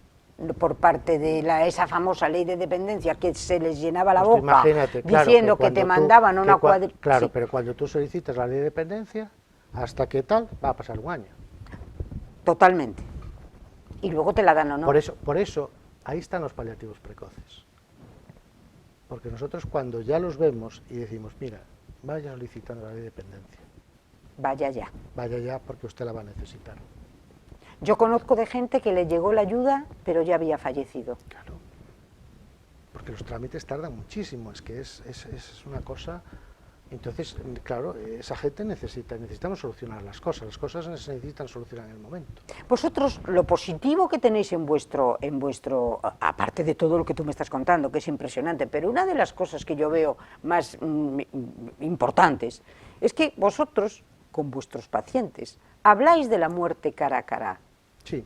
por parte de esa famosa ley de dependencia que se les llenaba la Pues boca diciendo que te mandaban una cuadrilla. Claro, sí. Pero cuando tú solicitas la ley de dependencia, hasta que tal, va a pasar un año. Totalmente. Y luego te la dan o no. Por eso, ahí están los paliativos precoces. Porque nosotros cuando ya los vemos y decimos, mira, vaya solicitando la ley de dependencia. Vaya ya. Vaya ya porque usted la va a necesitar. Yo conozco de gente que le llegó la ayuda, pero ya había fallecido. Claro. Porque los trámites tardan muchísimo, es que es una cosa. Entonces, claro, esa gente necesitamos solucionar las cosas se necesitan solucionar en el momento. Vosotros, lo positivo que tenéis en vuestro, aparte de todo lo que tú me estás contando, que es impresionante, pero una de las cosas que yo veo más importantes es que vosotros, con vuestros pacientes, habláis de la muerte cara a cara. Sí.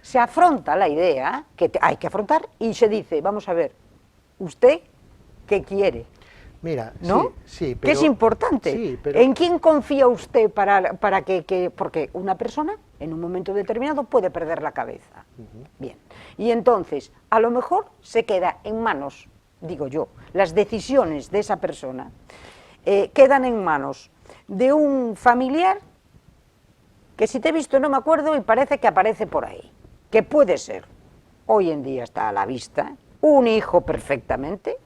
Se afronta la idea que hay que afrontar y se dice, vamos a ver, ¿usted qué quiere? Mira, ¿no? Sí, pero, que es importante. Sí, pero... ¿En quién confía usted para que...? Porque una persona, en un momento determinado, puede perder la cabeza. Bien. Y entonces, a lo mejor se queda en manos, digo yo, las decisiones de esa persona quedan en manos de un familiar que si te he visto no me acuerdo y parece que aparece por ahí. Que puede ser, hoy en día está a la vista, un hijo perfectamente,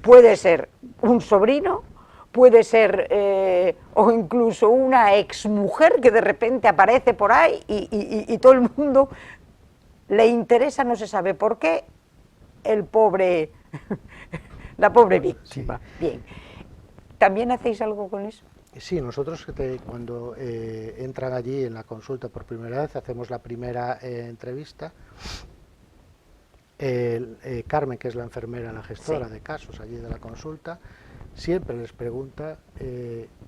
puede ser un sobrino, puede ser o incluso una exmujer que de repente aparece por ahí y todo el mundo le interesa, no se sabe por qué, la pobre víctima. Sí. Bien. ¿También hacéis algo con eso? Sí, nosotros cuando entran allí en la consulta por primera vez, hacemos la primera entrevista. Carmen, que es la enfermera, la gestora de casos allí de la consulta, siempre les pregunta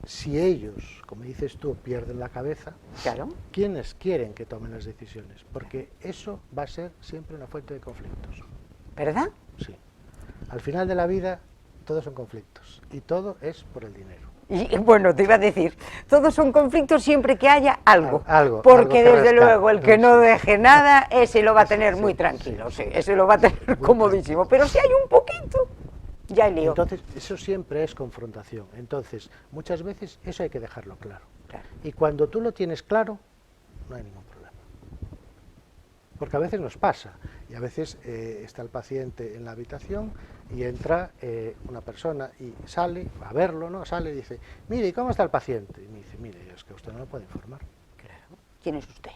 si ellos, como dices tú, pierden la cabeza, claro, ¿quiénes quieren que tomen las decisiones? Porque eso va a ser siempre una fuente de conflictos. ¿Verdad? Sí. Al final de la vida, todos son conflictos y todo es por el dinero. Y bueno, te iba a decir, todos son conflictos siempre que haya algo, algo porque que desde rascar. Luego el que no deje nada, ese lo va a tener muy tranquilo, ese lo va a tener comodísimo, pero si hay un poquito, ya hay lío. Entonces, eso siempre es confrontación, entonces, muchas veces eso hay que dejarlo claro. Y cuando tú lo tienes claro, no hay ningún problema. Porque a veces nos pasa, y a veces está el paciente en la habitación y entra una persona y sale, va a verlo, ¿no? Sale y dice, mire, ¿y cómo está el paciente? Y me dice, mire, es que usted no lo puede informar. Claro. ¿Quién es usted?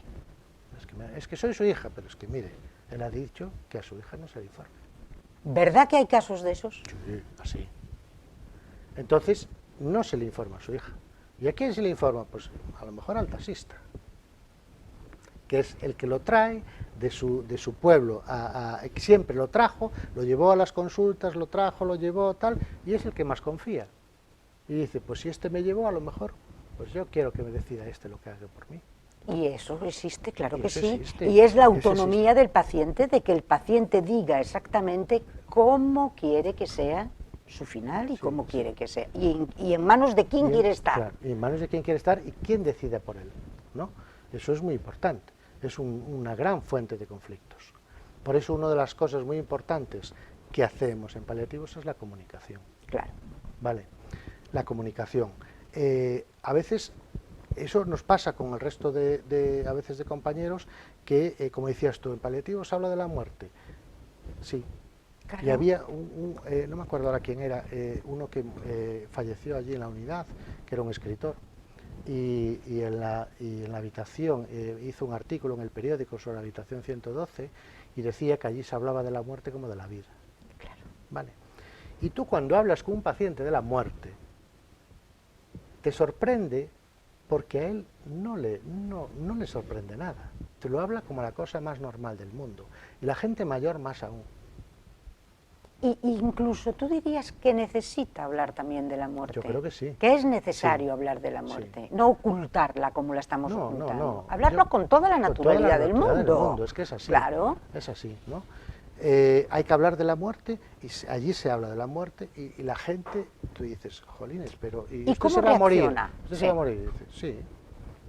Es que soy su hija, pero es que mire, él ha dicho que a su hija no se le informe. ¿Verdad que hay casos de esos? Sí, así. Entonces, no se le informa a su hija. ¿Y a quién se le informa? Pues a lo mejor al taxista, que es el que lo trae de su pueblo, siempre lo trajo, lo llevó a las consultas, lo trajo, lo llevó, tal, y es el que más confía. Y dice, pues si este me llevó, a lo mejor, pues yo quiero que me decida este lo que haga por mí. Y eso existe, claro que eso sí. existe, Y es la eso autonomía del paciente, de que el paciente diga exactamente cómo quiere que sea su final y cómo quiere que sea. Y en manos de quién quiere estar. Claro, y en manos de quién quiere estar y quién decide por él, ¿no? Eso es muy importante, es una gran fuente de conflictos. Por eso una de las cosas muy importantes que hacemos en paliativos es la comunicación. Claro. Vale, la comunicación. A veces eso nos pasa con el resto a veces de compañeros que, como decías tú, en paliativos se habla de la muerte. Sí. Claro. Y había no me acuerdo ahora quién era, uno que falleció allí en la unidad, que era un escritor, y en la habitación hizo un artículo en el periódico sobre la habitación 112 y decía que allí se hablaba de la muerte como de la vida. Claro. Vale. Y tú cuando hablas con un paciente de la muerte, te sorprende porque a él no le sorprende nada. Te lo habla como la cosa más normal del mundo. Y la gente mayor más aún. Y incluso tú dirías que necesita hablar también de la muerte. Yo creo que sí. Que es necesario Sí. hablar de la muerte, Sí. no ocultarla como la estamos No, ocultando. no. Hablarlo con toda la naturalidad del mundo. Es que es así. Claro. Es así, ¿no? Hay que hablar de la muerte y allí se habla de la muerte y la gente, tú dices, jolines, pero ¿y usted cómo se va a morir? reacciona? ¿Usted Sí. se va a morir? Y dice, sí,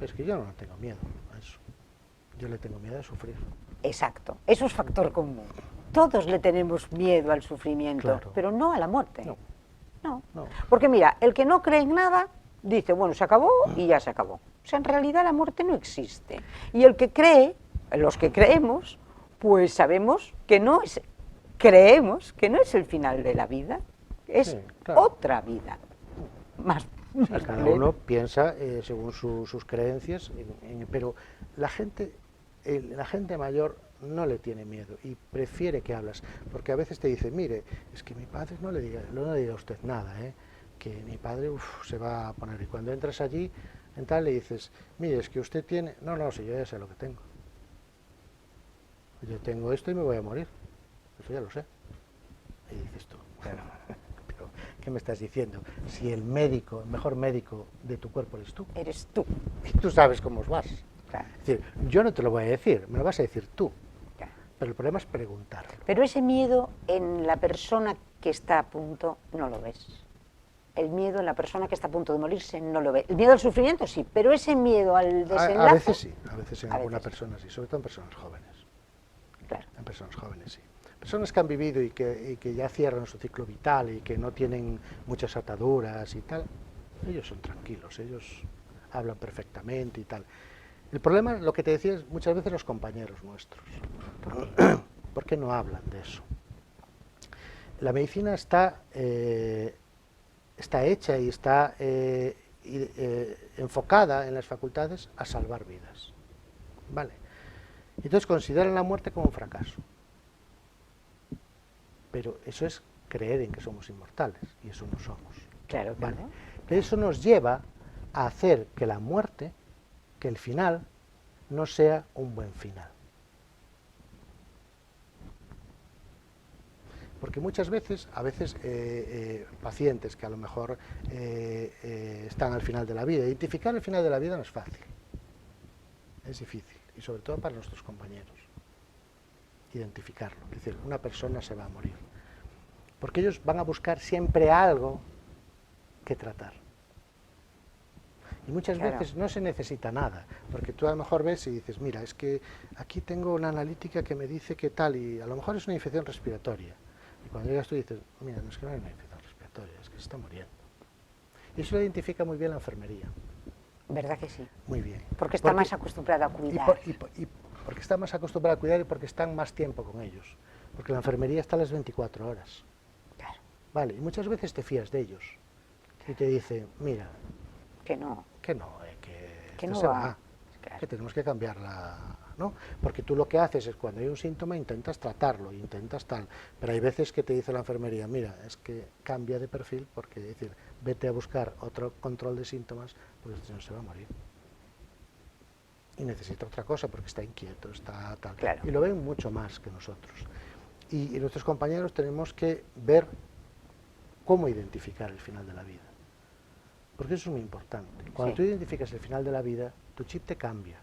es que yo no tengo miedo a eso. Yo le tengo miedo a sufrir. Exacto, eso es factor común. Todos le tenemos miedo al sufrimiento, Claro. pero no a la muerte. No. No. No. Porque mira, el que no cree en nada dice, bueno, se acabó y ya se acabó. O sea, en realidad la muerte no existe. Y el que cree, los que creemos, pues sabemos que no es, creemos que no es el final de la vida, es Sí, claro. otra vida. Más Cada uno piensa según sus creencias, pero la gente mayor no le tiene miedo y prefiere que hablas, porque a veces te dice, mire, es que mi padre no le diga a usted nada, que mi padre se va a poner, y cuando entras allí, en tal le dices, mire, es que usted tiene, no, si yo ya sé lo que tengo, yo tengo esto y me voy a morir, eso ya lo sé, y dices tú, bueno, pero ¿qué me estás diciendo? Si el mejor médico de tu cuerpo eres tú. eres tú. Y tú sabes cómo vas. Claro. Es decir, yo no te lo voy a decir, me lo vas a decir tú. Claro. Pero el problema es preguntarlo. Pero ese miedo en la persona que está a punto no lo ves. El miedo en la persona que está a punto de morirse no lo ves. El miedo al sufrimiento sí, pero ese miedo al desenlace... A veces sí, a veces en alguna persona sí, sobre todo en personas jóvenes. Claro. En personas jóvenes sí. Personas que han vivido y que ya cierran su ciclo vital y que no tienen muchas ataduras y tal, ellos son tranquilos, ellos hablan perfectamente y tal. El problema, lo que te decía, es muchas veces los compañeros nuestros. ¿Por qué no hablan de eso? La medicina está hecha y está enfocada en las facultades a salvar vidas. ¿Vale? Entonces consideran la muerte como un fracaso. Pero eso es creer en que somos inmortales, y eso no somos. Claro, claro. ¿Vale? Pero eso nos lleva a hacer que la muerte, que el final, no sea un buen final. Porque muchas veces, pacientes que a lo mejor están al final de la vida, identificar el final de la vida no es fácil, es difícil, y sobre todo para nuestros compañeros, identificarlo. Es decir, una persona se va a morir, porque ellos van a buscar siempre algo que tratar. Y muchas veces no se necesita nada, porque tú a lo mejor ves y dices, mira, es que aquí tengo una analítica que me dice que tal, y a lo mejor es una infección respiratoria. Y cuando llegas tú dices, mira, no es que no es una infección respiratoria, es que se está muriendo. Y eso lo identifica muy bien la enfermería. ¿Verdad que sí? Muy bien. Porque está más acostumbrada a cuidar. Y porque está más acostumbrada a cuidar y porque están más tiempo con ellos. Porque la enfermería está a las 24 horas. Vale, y muchas veces te fías de ellos y te dicen, mira, Que no. que no, Que esto no se va. Claro. que tenemos que cambiarla, ¿no? Porque tú lo que haces es cuando hay un síntoma intentas tratarlo, intentas tal, pero hay veces que te dice la enfermería, mira, es que cambia de perfil porque, es decir, vete a buscar otro control de síntomas porque si no se va a morir. Y necesita otra cosa porque está inquieto, está tal. Claro. Y lo ven mucho más que nosotros. Y nuestros compañeros tenemos que ver cómo identificar el final de la vida. Porque eso es muy importante. Cuando Sí. tú identificas el final de la vida, tu chip te cambia.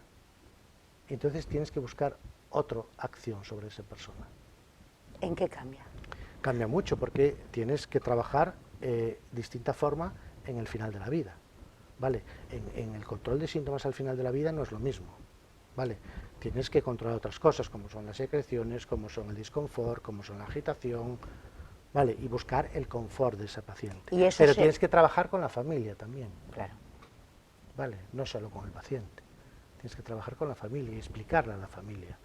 Entonces tienes que buscar otra acción sobre esa persona. ¿En qué cambia? Cambia mucho porque tienes que trabajar distinta forma en el final de la vida. ¿Vale? En el control de síntomas al final de la vida no es lo mismo. ¿Vale? Tienes que controlar otras cosas como son las secreciones, como son el disconfort, como son la agitación, ¿vale? Y buscar el confort de ese paciente. Y eso Pero tienes que trabajar con la familia también. Claro. ¿Vale? No solo con el paciente. Tienes que trabajar con la familia y explicarle a la familia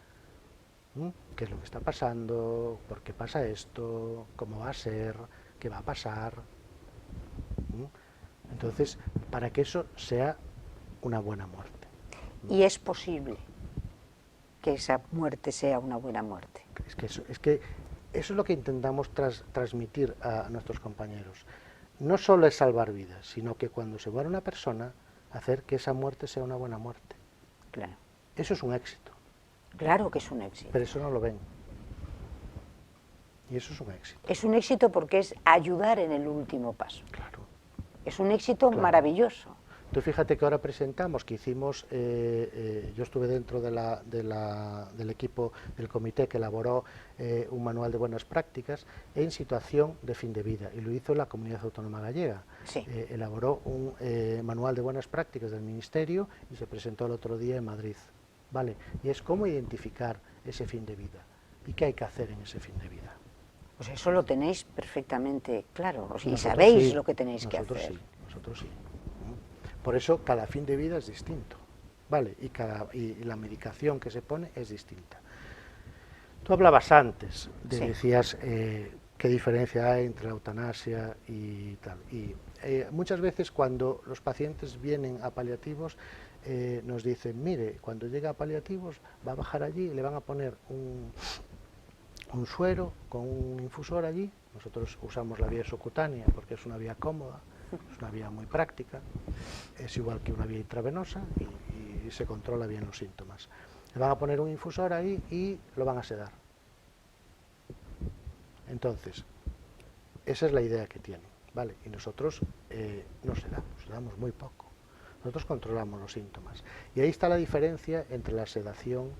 qué es lo que está pasando, por qué pasa esto, cómo va a ser, qué va a pasar. Entonces, para que eso sea una buena muerte. Y es posible que esa muerte sea una buena muerte. Es que eso es lo que intentamos transmitir a nuestros compañeros. No solo es salvar vidas, sino que cuando se muere una persona, hacer que esa muerte sea una buena muerte. Claro. Eso es un éxito. Claro que es un éxito. Pero eso no lo ven. Y eso es un éxito. Es un éxito porque es ayudar en el último paso. Claro. Es un éxito Claro. maravilloso. Tú fíjate que ahora presentamos, que hicimos, yo estuve dentro del equipo del comité que elaboró un manual de buenas prácticas en situación de fin de vida, y lo hizo la Comunidad Autónoma Gallega. Sí. Elaboró un manual de buenas prácticas del Ministerio y se presentó el otro día en Madrid. ¿Vale? Y es cómo identificar ese fin de vida y qué hay que hacer en ese fin de vida. Pues eso lo tenéis perfectamente claro, y Nosotros sabéis sí, lo que tenéis que nosotros hacer. Sí, nosotros sí. Por eso cada fin de vida es distinto, ¿vale? Y la medicación que se pone es distinta. Tú hablabas antes, Sí. decías qué diferencia hay entre la eutanasia y tal. Y muchas veces cuando los pacientes vienen a paliativos nos dicen, mire, cuando llega a paliativos va a bajar allí y le van a poner un suero con un infusor allí. Nosotros usamos la vía subcutánea porque es una vía cómoda, es una vía muy práctica, es igual que una vía intravenosa y se controla bien los síntomas. Le van a poner un infusor ahí y lo van a sedar. Entonces, esa es la idea que tienen, ¿vale? Y nosotros no sedamos muy poco. Nosotros controlamos los síntomas. Y ahí está la diferencia entre la sedación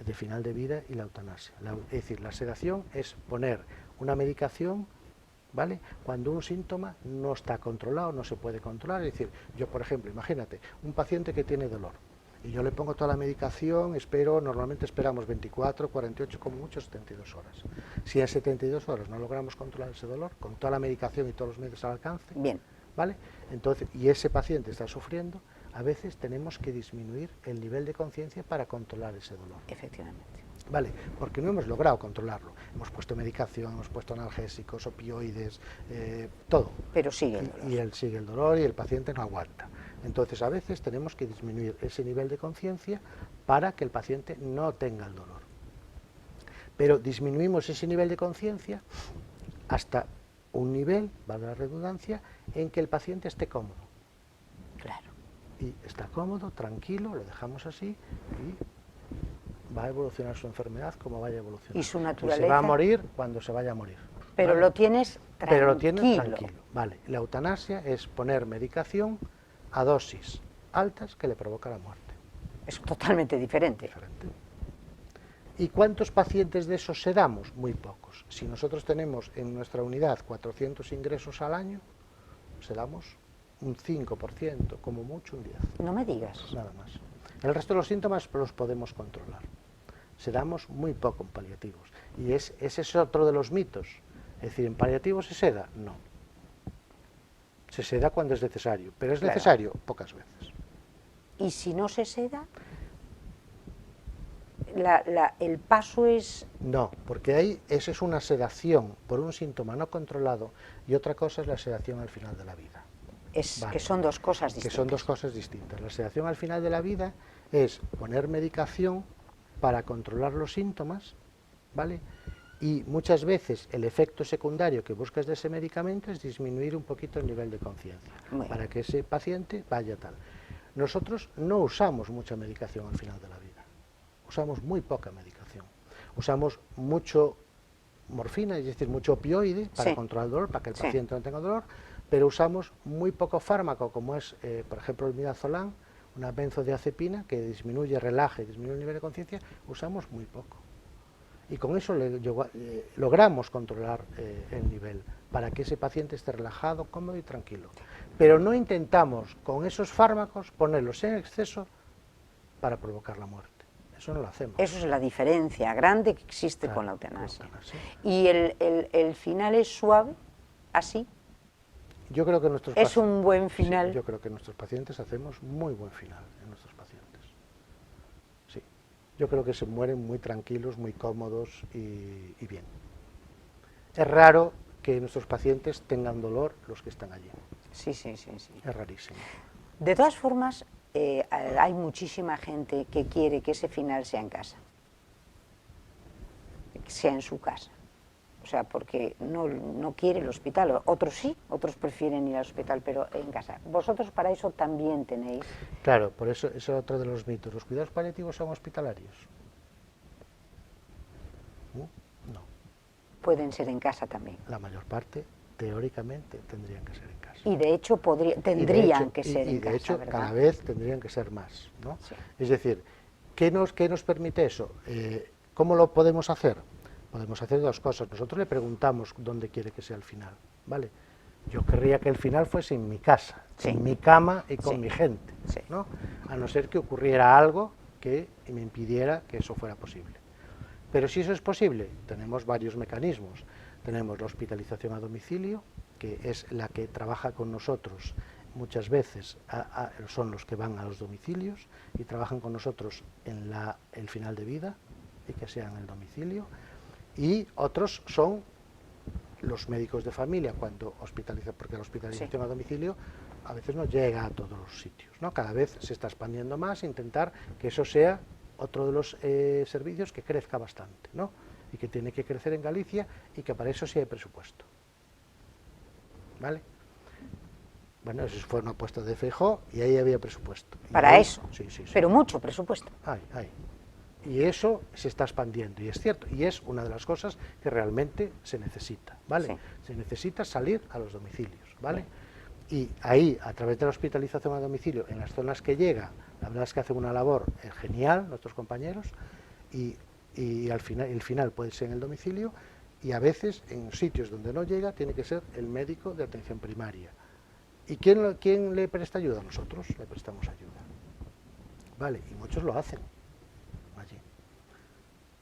de final de vida y la eutanasia. Es decir, la sedación es poner una medicación, ¿vale?, cuando un síntoma no está controlado, no se puede controlar. Es decir, yo, por ejemplo, imagínate, un paciente que tiene dolor, y yo le pongo toda la medicación, normalmente esperamos 24, 48, como mucho 72 horas. Si en 72 horas no logramos controlar ese dolor, con toda la medicación y todos los medios al alcance, Bien. ¿vale?, entonces, y ese paciente está sufriendo, a veces tenemos que disminuir el nivel de conciencia para controlar ese dolor. Efectivamente. Vale, porque no hemos logrado controlarlo. Hemos puesto medicación, hemos puesto analgésicos, opioides, todo. Pero sigue el dolor. Y él sigue el dolor y el paciente no aguanta. Entonces, a veces tenemos que disminuir ese nivel de conciencia para que el paciente no tenga el dolor. Pero disminuimos ese nivel de conciencia hasta un nivel, valga la redundancia, en que el paciente esté cómodo. Claro. Y está cómodo, tranquilo, lo dejamos así y va a evolucionar su enfermedad como vaya a evolucionar. Y su Se naturaleza. va a morir cuando se vaya a morir. Pero ¿vale? lo tienes tranquilo. Pero lo tienes tranquilo. Vale. La eutanasia es poner medicación a dosis altas que le provoca la muerte. Es totalmente diferente. ¿Y cuántos pacientes de esos sedamos? Muy pocos. Si nosotros tenemos en nuestra unidad 400 ingresos al año, sedamos un 5%, como mucho un 10%. No me digas. Nada más. El resto de los síntomas los podemos controlar. Sedamos muy poco en paliativos. Y ese es otro de los mitos. Es decir, ¿en paliativos se seda? No. Se seda cuando es necesario, pero es necesario pocas veces. ¿Y si no se seda? el paso es... No, porque ahí eso es una sedación por un síntoma no controlado y otra cosa es la sedación al final de la vida. Vale. Que son dos cosas distintas. Que son dos cosas distintas. La sedación al final de la vida es poner medicación para controlar los síntomas, ¿vale? Y muchas veces el efecto secundario que buscas de ese medicamento es disminuir un poquito el nivel de conciencia, para que ese paciente vaya tal. Nosotros no usamos mucha medicación al final de la vida, usamos muy poca medicación. Usamos mucho morfina, es decir, mucho opioide para controlar el dolor, para que el paciente no tenga dolor, pero usamos muy poco fármaco, como es, por ejemplo, el midazolam, una benzodiazepina que disminuye, relaja y disminuye el nivel de conciencia, usamos muy poco. Y con eso logramos controlar el nivel, para que ese paciente esté relajado, cómodo y tranquilo. Pero no intentamos con esos fármacos ponerlos en exceso para provocar la muerte. Eso no lo hacemos. Eso es la diferencia grande que existe con la eutanasia. ¿Y el final es suave, así? Yo creo que nuestros ¿Es un buen final? Sí, yo creo que nuestros pacientes hacemos muy buen final en nuestros pacientes. Sí, yo creo que se mueren muy tranquilos, muy cómodos y bien. Es raro que nuestros pacientes tengan dolor los que están allí. Sí. Es rarísimo. De todas formas, hay muchísima gente que quiere que ese final sea en casa, sea en su casa. O sea, porque no quiere el hospital. Otros sí, otros prefieren ir al hospital, pero en casa. Vosotros para eso también tenéis... Claro, por eso es otro de los mitos. ¿Los cuidados paliativos son hospitalarios? No. Pueden ser en casa también. La mayor parte, teóricamente, tendrían que ser en casa. Y de hecho tendrían que ser en casa, y de hecho, ¿verdad? cada vez tendrían que ser más, ¿no? Sí. Es decir, ¿qué nos permite eso? ¿Cómo lo podemos hacer? Podemos hacer dos cosas. Nosotros le preguntamos dónde quiere que sea el final, ¿vale? Yo querría que el final fuese en mi casa, en mi cama y con mi gente, ¿no? A no ser que ocurriera algo que me impidiera que eso fuera posible. Pero si eso es posible, tenemos varios mecanismos. Tenemos la hospitalización a domicilio, que es la que trabaja con nosotros muchas veces, son los que van a los domicilios y trabajan con nosotros en el final de vida y que sea en el domicilio. Y otros son los médicos de familia cuando hospitalizan, porque la hospitalización a domicilio a veces no llega a todos los sitios, ¿no? Cada vez se está expandiendo más, intentar que eso sea otro de los servicios que crezca bastante, ¿no? Y que tiene que crecer en Galicia y que para eso sí hay presupuesto, ¿vale? Bueno, eso fue una apuesta de Feijóo y ahí había presupuesto. Para eso, sí. Pero mucho presupuesto. Hay. Y eso se está expandiendo, y es cierto, y es una de las cosas que realmente se necesita, ¿vale? Sí. Se necesita salir a los domicilios, ¿vale? Y ahí, a través de la hospitalización a domicilio, en las zonas que llega, la verdad es que hacen una labor genial nuestros compañeros, y al final, el final puede ser en el domicilio, y a veces en sitios donde no llega tiene que ser el médico de atención primaria. ¿Y quién le presta ayuda? Nosotros le prestamos ayuda, ¿vale? Y muchos lo hacen allí,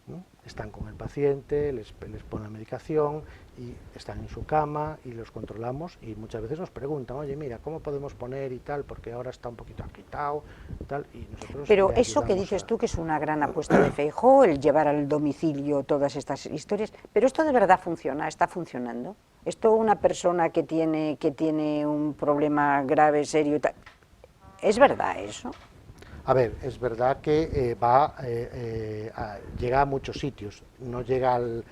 ¿no? Están con el paciente, les ponen la medicación y están en su cama y los controlamos, y muchas veces nos preguntan, oye, mira, ¿cómo podemos poner y tal? Porque ahora está un poquito agitado y tal, y nosotros... Pero eso que dices tú, que es una gran apuesta de Feijóo, el llevar al domicilio todas estas historias, pero esto de verdad funciona, está funcionando. Esto, una persona que tiene un problema grave, serio y tal, ¿es verdad eso? A ver, es verdad que llega a muchos sitios, no llega al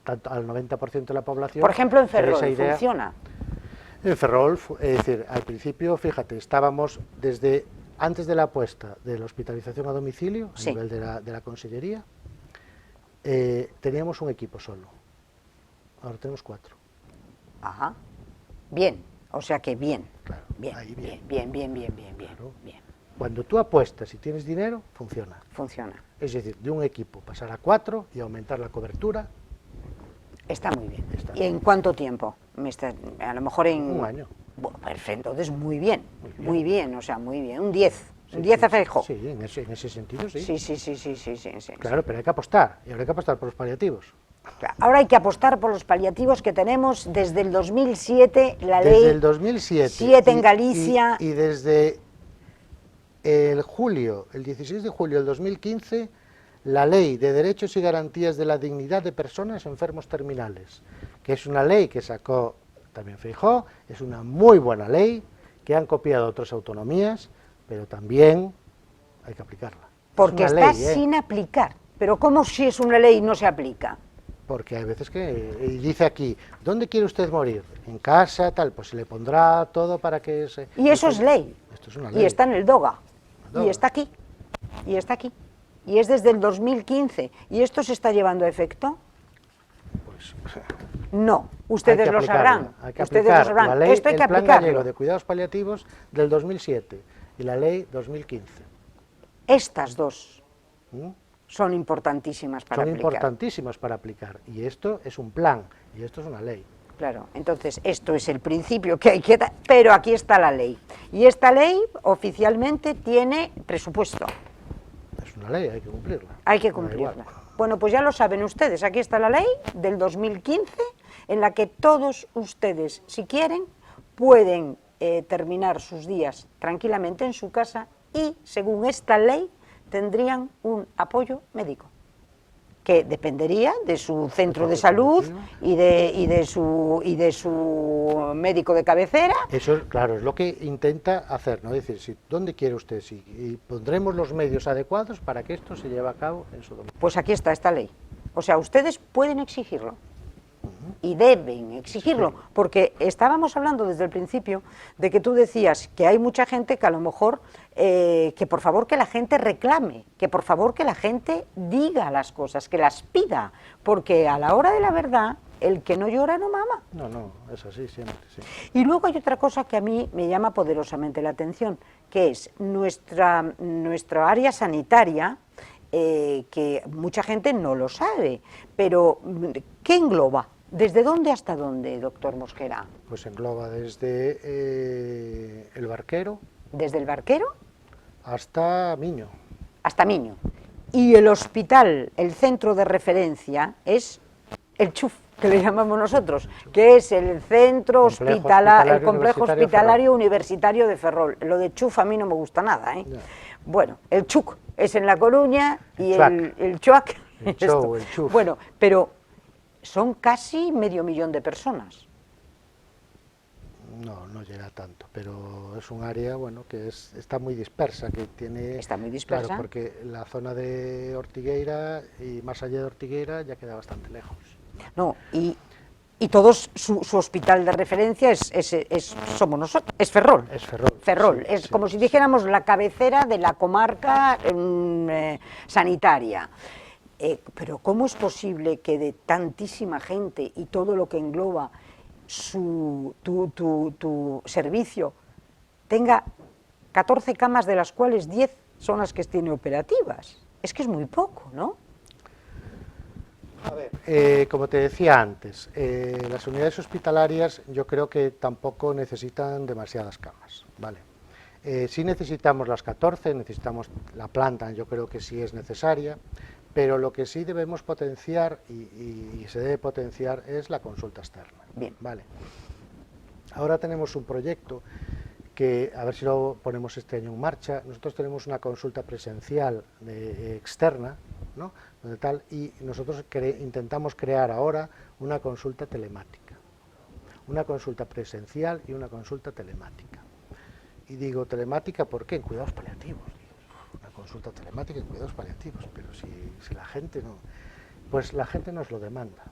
90% de la población. Por ejemplo, en Ferrol, ¿funciona? En Ferrol, es decir, al principio, fíjate, estábamos desde antes de la apuesta de la hospitalización a domicilio, a nivel de la consellería, teníamos un equipo solo, ahora tenemos 4. Ajá, bien, o sea que bien, claro, bien. Claro. Bien. Cuando tú apuestas y tienes dinero, funciona. Funciona. Es decir, de un equipo pasar a 4 y aumentar la cobertura. Está muy bien. ¿Y en cuánto tiempo? A lo mejor en... Un año. Bueno, perfecto, entonces muy bien, o sea, muy bien. Un 10, un 10 a Feijóo. Sí, en ese sentido, sí. Sí. Claro, pero hay que apostar, y habrá que apostar por los paliativos. Claro. Ahora hay que apostar por los paliativos que tenemos desde el 2007, la ley... Desde el 2007. 7 en Galicia... Y desde el 16 de julio del 2015, la Ley de Derechos y Garantías de la Dignidad de Personas Enfermos Terminales, que es una ley que sacó también Feijóo, es una muy buena ley, que han copiado otras autonomías, pero también hay que aplicarla. Porque está sin aplicar. Pero ¿cómo si es una ley y no se aplica? Porque hay veces que dice aquí, ¿dónde quiere usted morir? En casa, tal, pues se le pondrá todo para que se... Y eso es ley. Esto es una ley. Y está en el DOGA. Y está aquí. Y está aquí. Y es desde el 2015. ¿Y esto se está llevando a efecto? Pues... No, ustedes lo sabrán. Hay que ustedes lo sabrán. La ley, Esto hay que el Plan aplicarlo. Gallego de Cuidados Paliativos del 2007 y la Ley 2015. Estas dos son importantísimas para aplicar. Son importantísimas para aplicar. Y esto es un plan, y esto es una ley. Claro, entonces esto es el principio que hay que dar, pero aquí está la ley. Y esta ley oficialmente tiene presupuesto. Es una ley, hay que cumplirla. Hay que cumplirla. Bueno, pues ya lo saben ustedes, aquí está la ley del 2015, en la que todos ustedes, si quieren, pueden terminar sus días tranquilamente en su casa y, según esta ley, tendrían un apoyo médico, que dependería de su centro de salud y de su médico de cabecera. Eso, claro, es lo que intenta hacer, ¿no? Es decir, ¿dónde quiere usted? Y pondremos los medios adecuados para que esto se lleve a cabo en su domicilio. Pues aquí está esta ley. O sea, ustedes pueden exigirlo. Y deben exigirlo, porque estábamos hablando desde el principio de que tú decías que hay mucha gente que a lo mejor, que por favor que la gente reclame, que por favor que la gente diga las cosas, que las pida, porque a la hora de la verdad, el que no llora no mama. No, es así siempre, sí. Y luego hay otra cosa que a mí me llama poderosamente la atención, que es nuestra área sanitaria, que mucha gente no lo sabe, pero ¿qué engloba? ¿Desde dónde hasta dónde, doctor Mosquera? Pues engloba desde el Barquero. ¿Desde el Barquero? Hasta Miño. Hasta Miño. Y el hospital, el centro de referencia, es el CHUF, que le llamamos nosotros, que es el centro hospitalario, el complejo hospitalario universitario de Ferrol. Lo de CHUF a mí no me gusta nada, ¿eh? No. Bueno, el CHUC es en La Coruña y el CHUAC. El CHUF. Bueno, pero son casi 500.000 de personas. No llega tanto, pero es un área, bueno, que está muy dispersa, que tiene... Está muy dispersa. Claro, porque la zona de Ortigueira y más allá de Ortigueira ya queda bastante lejos. No, y todos su hospital de referencia somos nosotros, es Ferrol. Es Ferrol. Ferrol, sí, es como si dijéramos la cabecera de la comarca sanitaria. Pero ¿cómo es posible que de tantísima gente y todo lo que engloba tu servicio tenga 14 camas, de las cuales 10 son las que tiene operativas? Es que es muy poco, ¿no? A ver, como te decía antes, las unidades hospitalarias yo creo que tampoco necesitan demasiadas camas, ¿vale? Sí necesitamos las 14, necesitamos la planta, yo creo que sí es necesaria, pero lo que sí debemos potenciar y se debe potenciar es la consulta externa. Bien. Vale. Ahora tenemos un proyecto que, a ver si lo ponemos este año en marcha. Nosotros tenemos una consulta presencial externa, ¿no? Y nosotros intentamos crear ahora una consulta telemática, una consulta presencial y una consulta telemática. Y digo telemática porque en cuidados paliativos, una consulta telemática en cuidados paliativos, pero si la gente no, pues la gente nos lo demanda,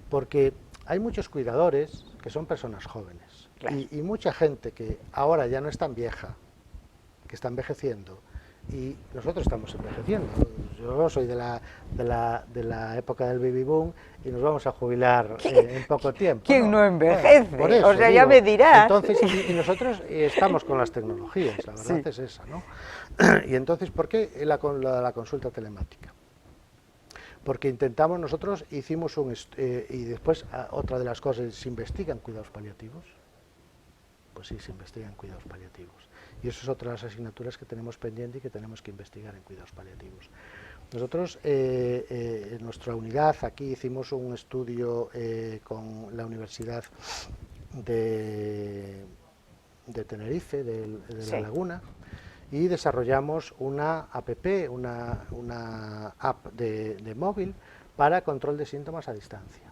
porque hay muchos cuidadores que son personas jóvenes, claro, y mucha gente que ahora ya no es tan vieja, que está envejeciendo, y nosotros estamos envejeciendo. Yo soy de la época del baby boom y nos vamos a jubilar en poco tiempo. ¿Quién no envejece? Bueno, por eso, o sea, ya me dirás. Entonces, y nosotros estamos con las tecnologías, la verdad es esa, ¿no? Y entonces, ¿por qué la consulta telemática? Porque nosotros hicimos y después otra de las cosas, ¿se investigan cuidados paliativos? Pues sí, se investigan cuidados paliativos. Y eso es otra de las asignaturas que tenemos pendiente y que tenemos que investigar en cuidados paliativos. Nosotros, en nuestra unidad, aquí hicimos un estudio con la Universidad de Tenerife, de La Laguna, y desarrollamos una app, una app de móvil para control de síntomas a distancia.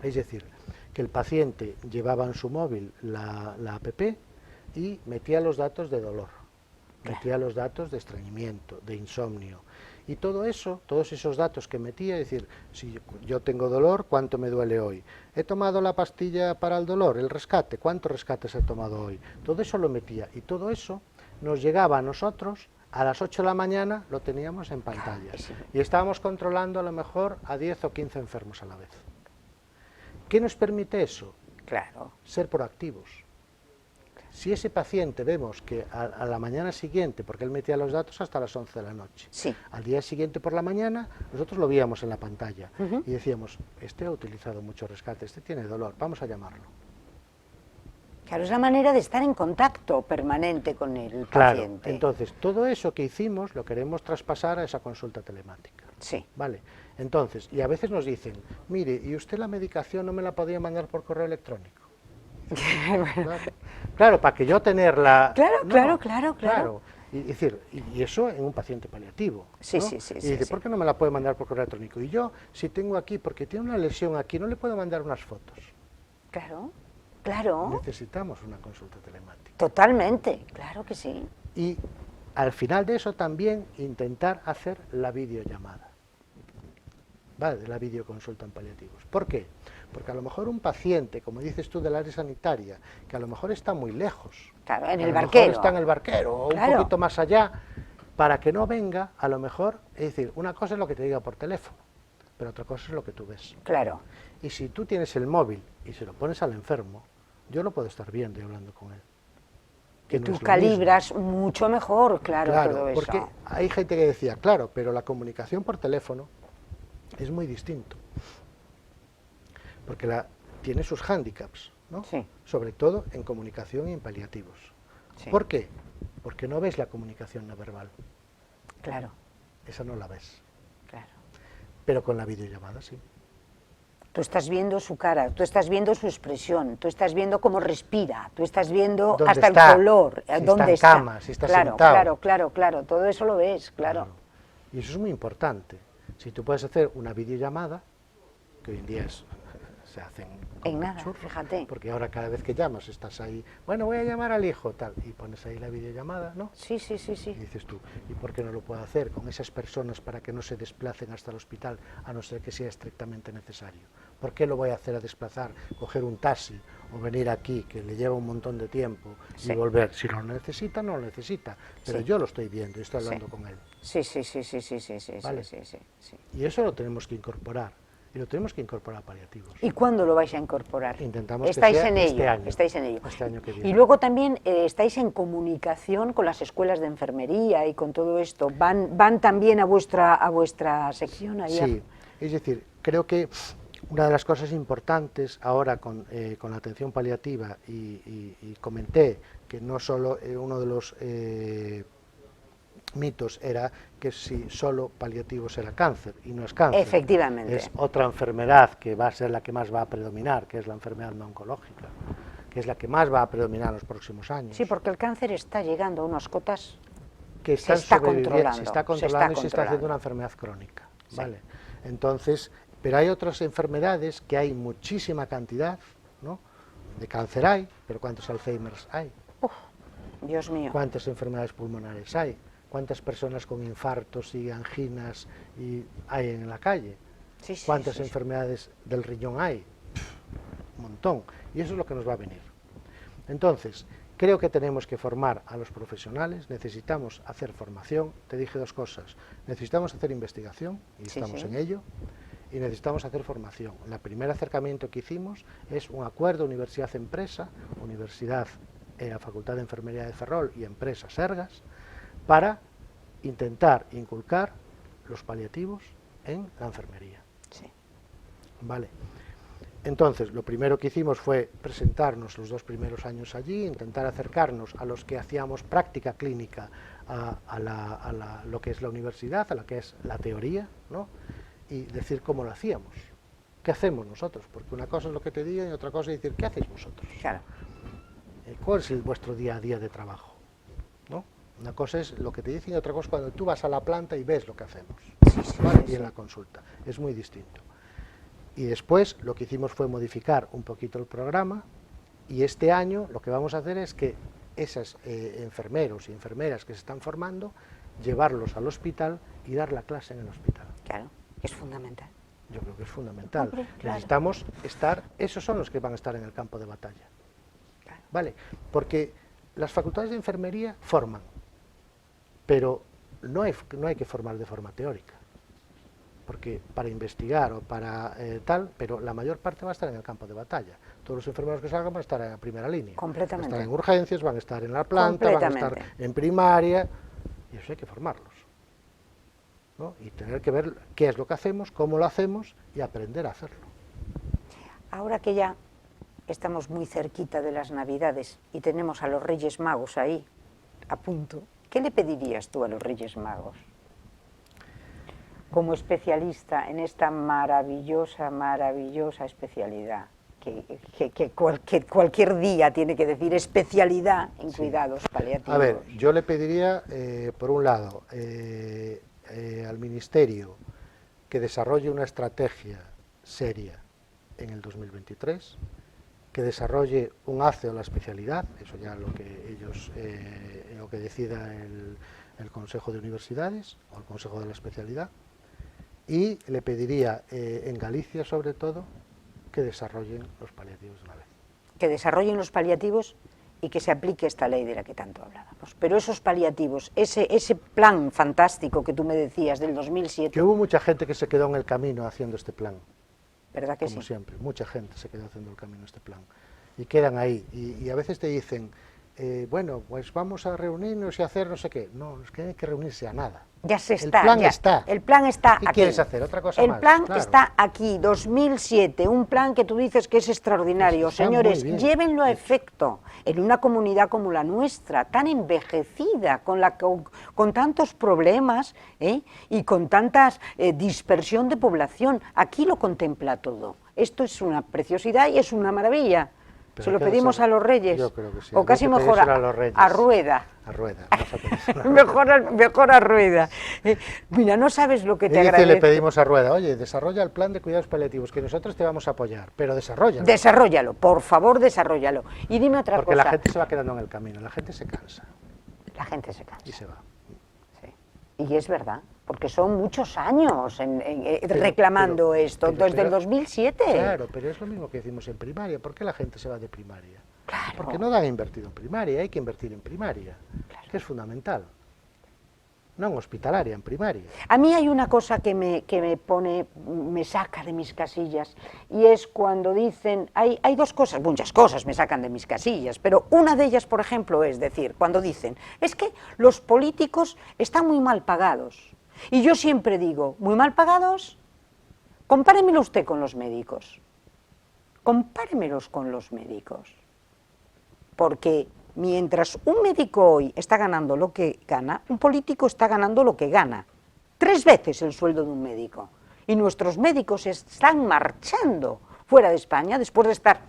Es decir, que el paciente llevaba en su móvil la app y metía los datos de dolor, metía los datos de estreñimiento, de insomnio, y todo eso, todos esos datos que metía, es decir, si yo tengo dolor, ¿cuánto me duele hoy? He tomado la pastilla para el dolor, el rescate, ¿cuántos rescates he tomado hoy? Todo eso lo metía, y todo eso nos llegaba a nosotros, a las 8 de la mañana lo teníamos en pantalla, y estábamos controlando a lo mejor a 10 o 15 enfermos a la vez. ¿Qué nos permite eso? Claro. Ser proactivos. Si ese paciente vemos que a la mañana siguiente, porque él metía los datos hasta las 11 de la noche, Sí. al día siguiente por la mañana, nosotros lo veíamos en la pantalla y decíamos, este ha utilizado mucho rescate, este tiene dolor, vamos a llamarlo. Claro, es la manera de estar en contacto permanente con el Claro, paciente. entonces, todo eso que hicimos lo queremos traspasar a esa consulta telemática. Sí. Vale, entonces, y a veces nos dicen, mire, ¿y usted la medicación no me la podía mandar por correo electrónico? Claro, para que yo tenerla... Claro, claro. Y decir, y eso en un paciente paliativo. Sí, ¿no? sí, sí. Y dice, ¿por qué no me la puede mandar por correo electrónico? Y yo, si tengo aquí, porque tiene una lesión aquí, no le puedo mandar unas fotos. Claro, claro. Necesitamos una consulta telemática. Totalmente, claro que sí. Y al final de eso también intentar hacer la videollamada. ¿Vale? La videoconsulta en paliativos. ¿Por qué? Porque a lo mejor un paciente, como dices tú, del área sanitaria, que a lo mejor está muy lejos, Claro, en a el lo barquero. mejor está en el barquero o Claro. un poquito más allá, para que no venga, a lo mejor, es decir, una cosa es lo que te diga por teléfono, pero otra cosa es lo que tú ves. Claro. Y si tú tienes el móvil y se lo pones al enfermo, yo lo puedo estar viendo y hablando con él. Que Y no tú es lo calibras mismo. mucho mejor, claro, todo eso. Porque hay gente que decía, claro, pero la comunicación por teléfono es muy distinto. Porque tiene sus hándicaps, ¿no? Sí. Sobre todo en comunicación y en paliativos. Sí. ¿Por qué? Porque no ves la comunicación no verbal. Claro, Esa no la ves. claro. Pero con la videollamada sí. Tú estás viendo su cara, tú estás viendo su expresión, tú estás viendo cómo respira, tú estás viendo ¿Dónde hasta está? el color, Si dónde está en cama, si está sentado. Claro, todo eso lo ves, claro. Y eso es muy importante. Si tú puedes hacer una videollamada, que hoy en día se hacen En como nada, churro, fíjate. porque ahora cada vez que llamas estás ahí, bueno, voy a llamar al hijo, tal, y pones ahí la videollamada, ¿no? Sí. Y dices tú, ¿y por qué no lo puedo hacer con esas personas para que no se desplacen hasta el hospital, a no ser que sea estrictamente necesario? ¿Por qué lo voy a hacer a desplazar, coger un taxi o venir aquí, que le lleva un montón de tiempo, Sí. y volver? Si lo necesita, no lo necesita, pero Sí. yo lo estoy viendo y estoy hablando Sí. con él. Sí. Vale. Sí. Y eso lo tenemos que incorporar, y lo tenemos que incorporar a paliativos. ¿Y cuándo lo vais a incorporar? Intentamos que estáis sea en este ello, año. estáis en ello. Este año que viene. Y luego también estáis en comunicación con las escuelas de enfermería y con todo esto. ¿Van también a vuestra sección ahí? Sí, es decir, creo que una de las cosas importantes ahora con la atención paliativa, y comenté que no solo uno de los mitos era que si solo paliativos era cáncer, y no es cáncer. Efectivamente. Es otra enfermedad que va a ser la que más va a predominar, que es la enfermedad no oncológica, que es la que más va a predominar en los próximos años. Sí, porque el cáncer está llegando a unas cotas que se está sobreviviendo, se está controlando y se está controlando. haciendo una enfermedad crónica. Sí. ¿Vale? Entonces, pero hay otras enfermedades que hay muchísima cantidad, ¿no? De cáncer hay, pero ¿cuántos Alzheimer's hay? Dios mío. ¿Cuántas enfermedades pulmonares hay? ¿Cuántas personas con infartos y anginas hay en la calle? Sí, sí, ¿Cuántas sí, sí. enfermedades del riñón hay? Un montón. Y eso es lo que nos va a venir. Entonces, creo que tenemos que formar a los profesionales, necesitamos hacer formación. Te dije dos cosas. Necesitamos hacer investigación, y Sí, estamos sí. en ello, y necesitamos hacer formación. El primer acercamiento que hicimos es un acuerdo universidad-empresa, universidad, Facultad de Enfermería de Ferrol y empresa Sergas, para intentar inculcar los paliativos en la enfermería. Sí. Vale. Entonces, lo primero que hicimos fue presentarnos los 2 primeros años allí, intentar acercarnos a los que hacíamos práctica clínica a lo que es la universidad, a lo que es la teoría, ¿no? Y decir cómo lo hacíamos. ¿Qué hacemos nosotros? Porque una cosa es lo que te digan y otra cosa es decir, ¿qué hacéis vosotros? Claro. ¿Cuál es vuestro día a día de trabajo? ¿No? Una cosa es lo que te dicen y otra cosa es cuando tú vas a la planta y ves lo que hacemos, Sí, ¿vale? sí, Y en la consulta. Es muy distinto. Y después lo que hicimos fue modificar un poquito el programa y este año lo que vamos a hacer es que esos enfermeros y enfermeras que se están formando, llevarlos al hospital y dar la clase en el hospital. Claro, es fundamental. Yo creo que es fundamental. Hombre, claro. Necesitamos estar, esos son los que van a estar en el campo de batalla. Claro. ¿Vale? Porque las facultades de enfermería forman, pero no hay que formar de forma teórica. Porque para investigar o para tal, pero la mayor parte va a estar en el campo de batalla. Todos los enfermeros que salgan van a estar en la primera línea. Completamente. Van a estar en urgencias, van a estar en la planta, van a estar en primaria, y eso hay que formarlos, ¿no? Y tener que ver qué es lo que hacemos, cómo lo hacemos y aprender a hacerlo. Ahora que ya estamos muy cerquita de las Navidades y tenemos a los Reyes Magos ahí, a punto, ¿qué le pedirías tú a los Reyes Magos? Como especialista en esta maravillosa, maravillosa especialidad, que cualquier día tiene que decir especialidad en cuidados paliativos. A ver, yo le pediría, por un lado, al Ministerio que desarrolle una estrategia seria en el 2023, que desarrolle un ACE o la especialidad, eso ya lo que ellos, lo que decida el Consejo de Universidades o el Consejo de la Especialidad, y le pediría en Galicia sobre todo que desarrollen los paliativos de una vez. Que desarrollen los paliativos y que se aplique esta ley de la que tanto hablábamos. Pero esos paliativos, ese plan fantástico que tú me decías del 2007... Que hubo mucha gente que se quedó en el camino haciendo este plan. ¿Verdad que como sí? siempre, mucha gente se quedó haciendo el camino este plan. Y quedan ahí. Y a veces te dicen, bueno, pues vamos a reunirnos y hacer no sé qué. No, es que no hay que reunirse a nada. Ya se está. El plan ya. está. El plan está ¿Qué aquí. quieres hacer? ¿Otra cosa el más? plan Claro. está aquí, 2007, un plan que tú dices que es extraordinario. Está Señores, muy bien. llévenlo a efecto en una comunidad como la nuestra, tan envejecida, con tantos problemas y con tanta dispersión de población. Aquí lo contempla todo. Esto es una preciosidad y es una maravilla. Pero Se lo hay que pedimos hacer- a los Reyes, Yo creo que sí, o habría casi que mejor pedírselo a los Reyes. a Rueda. A Rueda, vamos a pedírselo a Rueda. Mejor a Rueda. Mira, no sabes lo que te Y dice, agradezco. le pedimos a Rueda, oye, desarrolla el plan de cuidados paliativos, que nosotros te vamos a apoyar, pero desarrolla. Desarróllalo, por favor, desarróllalo. Y dime otra Porque cosa. la gente se va quedando en el camino, la gente se cansa La gente se cansa. y se va. Sí. Y es verdad, porque son muchos años reclamando pero- esto, pero- desde el 2007. Claro, pero es lo mismo que decimos en primaria. ¿Por qué la gente se va de primaria? Claro. Porque no dan invertido en primaria, hay que invertir en primaria, Claro. que es fundamental. No en hospitalaria, en primaria. A mí hay una cosa que me saca de mis casillas, y es cuando dicen, hay dos cosas, muchas cosas me sacan de mis casillas, pero una de ellas, por ejemplo, es decir, cuando dicen, es que los políticos están muy mal pagados. Y yo siempre digo, ¿muy mal pagados? Compáremelo usted con los médicos. Compáremelos con los médicos. Porque mientras un médico hoy está ganando lo que gana, un político está ganando lo que gana. 3 veces el sueldo de un médico. Y nuestros médicos están marchando fuera de España, después de estar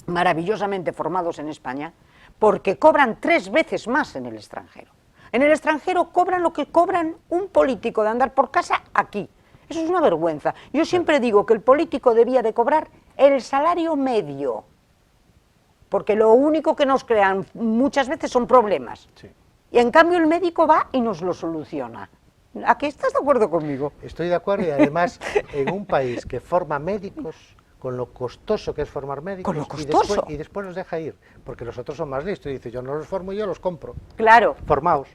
maravillosamente formados en España, porque cobran 3 veces más en el extranjero. En el extranjero cobran lo que cobran un político de andar por casa aquí. Eso es una vergüenza. Yo siempre digo que el político debía de cobrar el salario medio, porque lo único que nos crean muchas veces son problemas. Sí. Y en cambio el médico va y nos lo soluciona. ¿A qué estás de acuerdo conmigo? Estoy de acuerdo y además en un país que forma médicos, con lo costoso que es formar médicos, Con lo costoso. y después los deja ir, porque los otros son más listos y dice, yo no los formo, yo los compro, Claro. formados.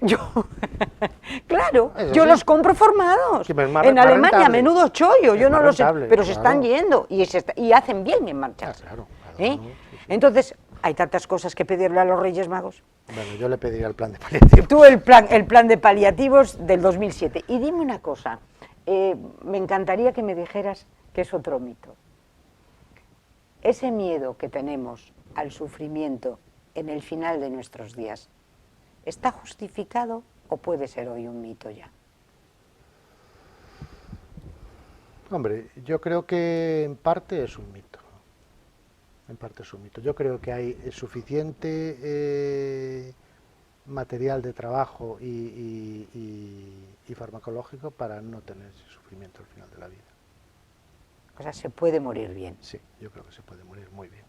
Claro, Eso yo sí. los compro formados. Sí, pero es más- En más Alemania, rentable. menudo chollo, Es yo no más lo sé, rentable, pero se claro. están yendo y hacen bien en marcharse. Claro, ¿Eh? sí, sí. Entonces, hay tantas cosas que pedirle a los Reyes Magos. Bueno, yo le pediría el plan de paliativos. Tú el plan de paliativos del 2007. Y dime una cosa, me encantaría que me dijeras que es otro mito. Ese miedo que tenemos al sufrimiento en el final de nuestros días, ¿está justificado o puede ser hoy un mito ya? Hombre, yo creo que en parte es un mito. En parte es un mito. Yo creo que hay suficiente material de trabajo y farmacológico para no tener ese sufrimiento al final de la vida. O sea, se puede morir bien. Sí, yo creo que se puede morir muy bien.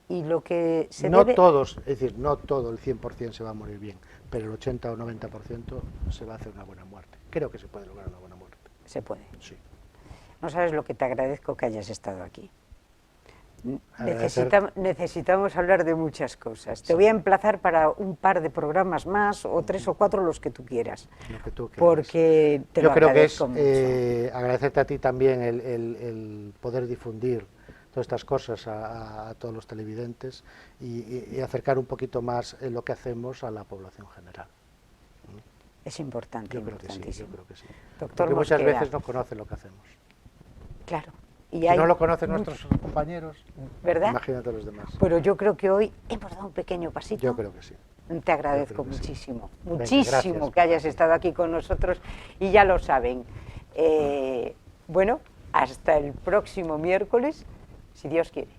Y lo que se No debe... todos, es decir, no todo el 100% se va a morir bien, pero el 80 o 90% se va a hacer una buena muerte. Creo que se puede lograr una buena muerte. Se puede. Sí. No sabes lo que te agradezco que hayas estado aquí. Agradecer- Necesitamos hablar de muchas cosas. Te voy a emplazar para un par de programas más, o 3 o 4, los que tú quieras. Lo que tú quieras. Porque te Yo lo creo que es agradezco mucho. agradecerte a ti también el poder difundir todas estas cosas a todos los televidentes y acercar un poquito más lo que hacemos a la población general. Es importante, Yo creo que sí, importantísimo. yo creo que sí. Doctor Porque muchas Mosquera. veces no conocen lo que hacemos. Claro. Y Si hay no lo conocen mucho, nuestros compañeros, ¿verdad? imagínate los demás. Pero yo creo que hoy hemos dado un pequeño pasito. Yo creo que sí. Te agradezco Yo creo que sí. muchísimo, Venga, muchísimo gracias. que hayas estado aquí con nosotros y ya lo saben. Bueno, hasta el próximo miércoles, si Dios quiere.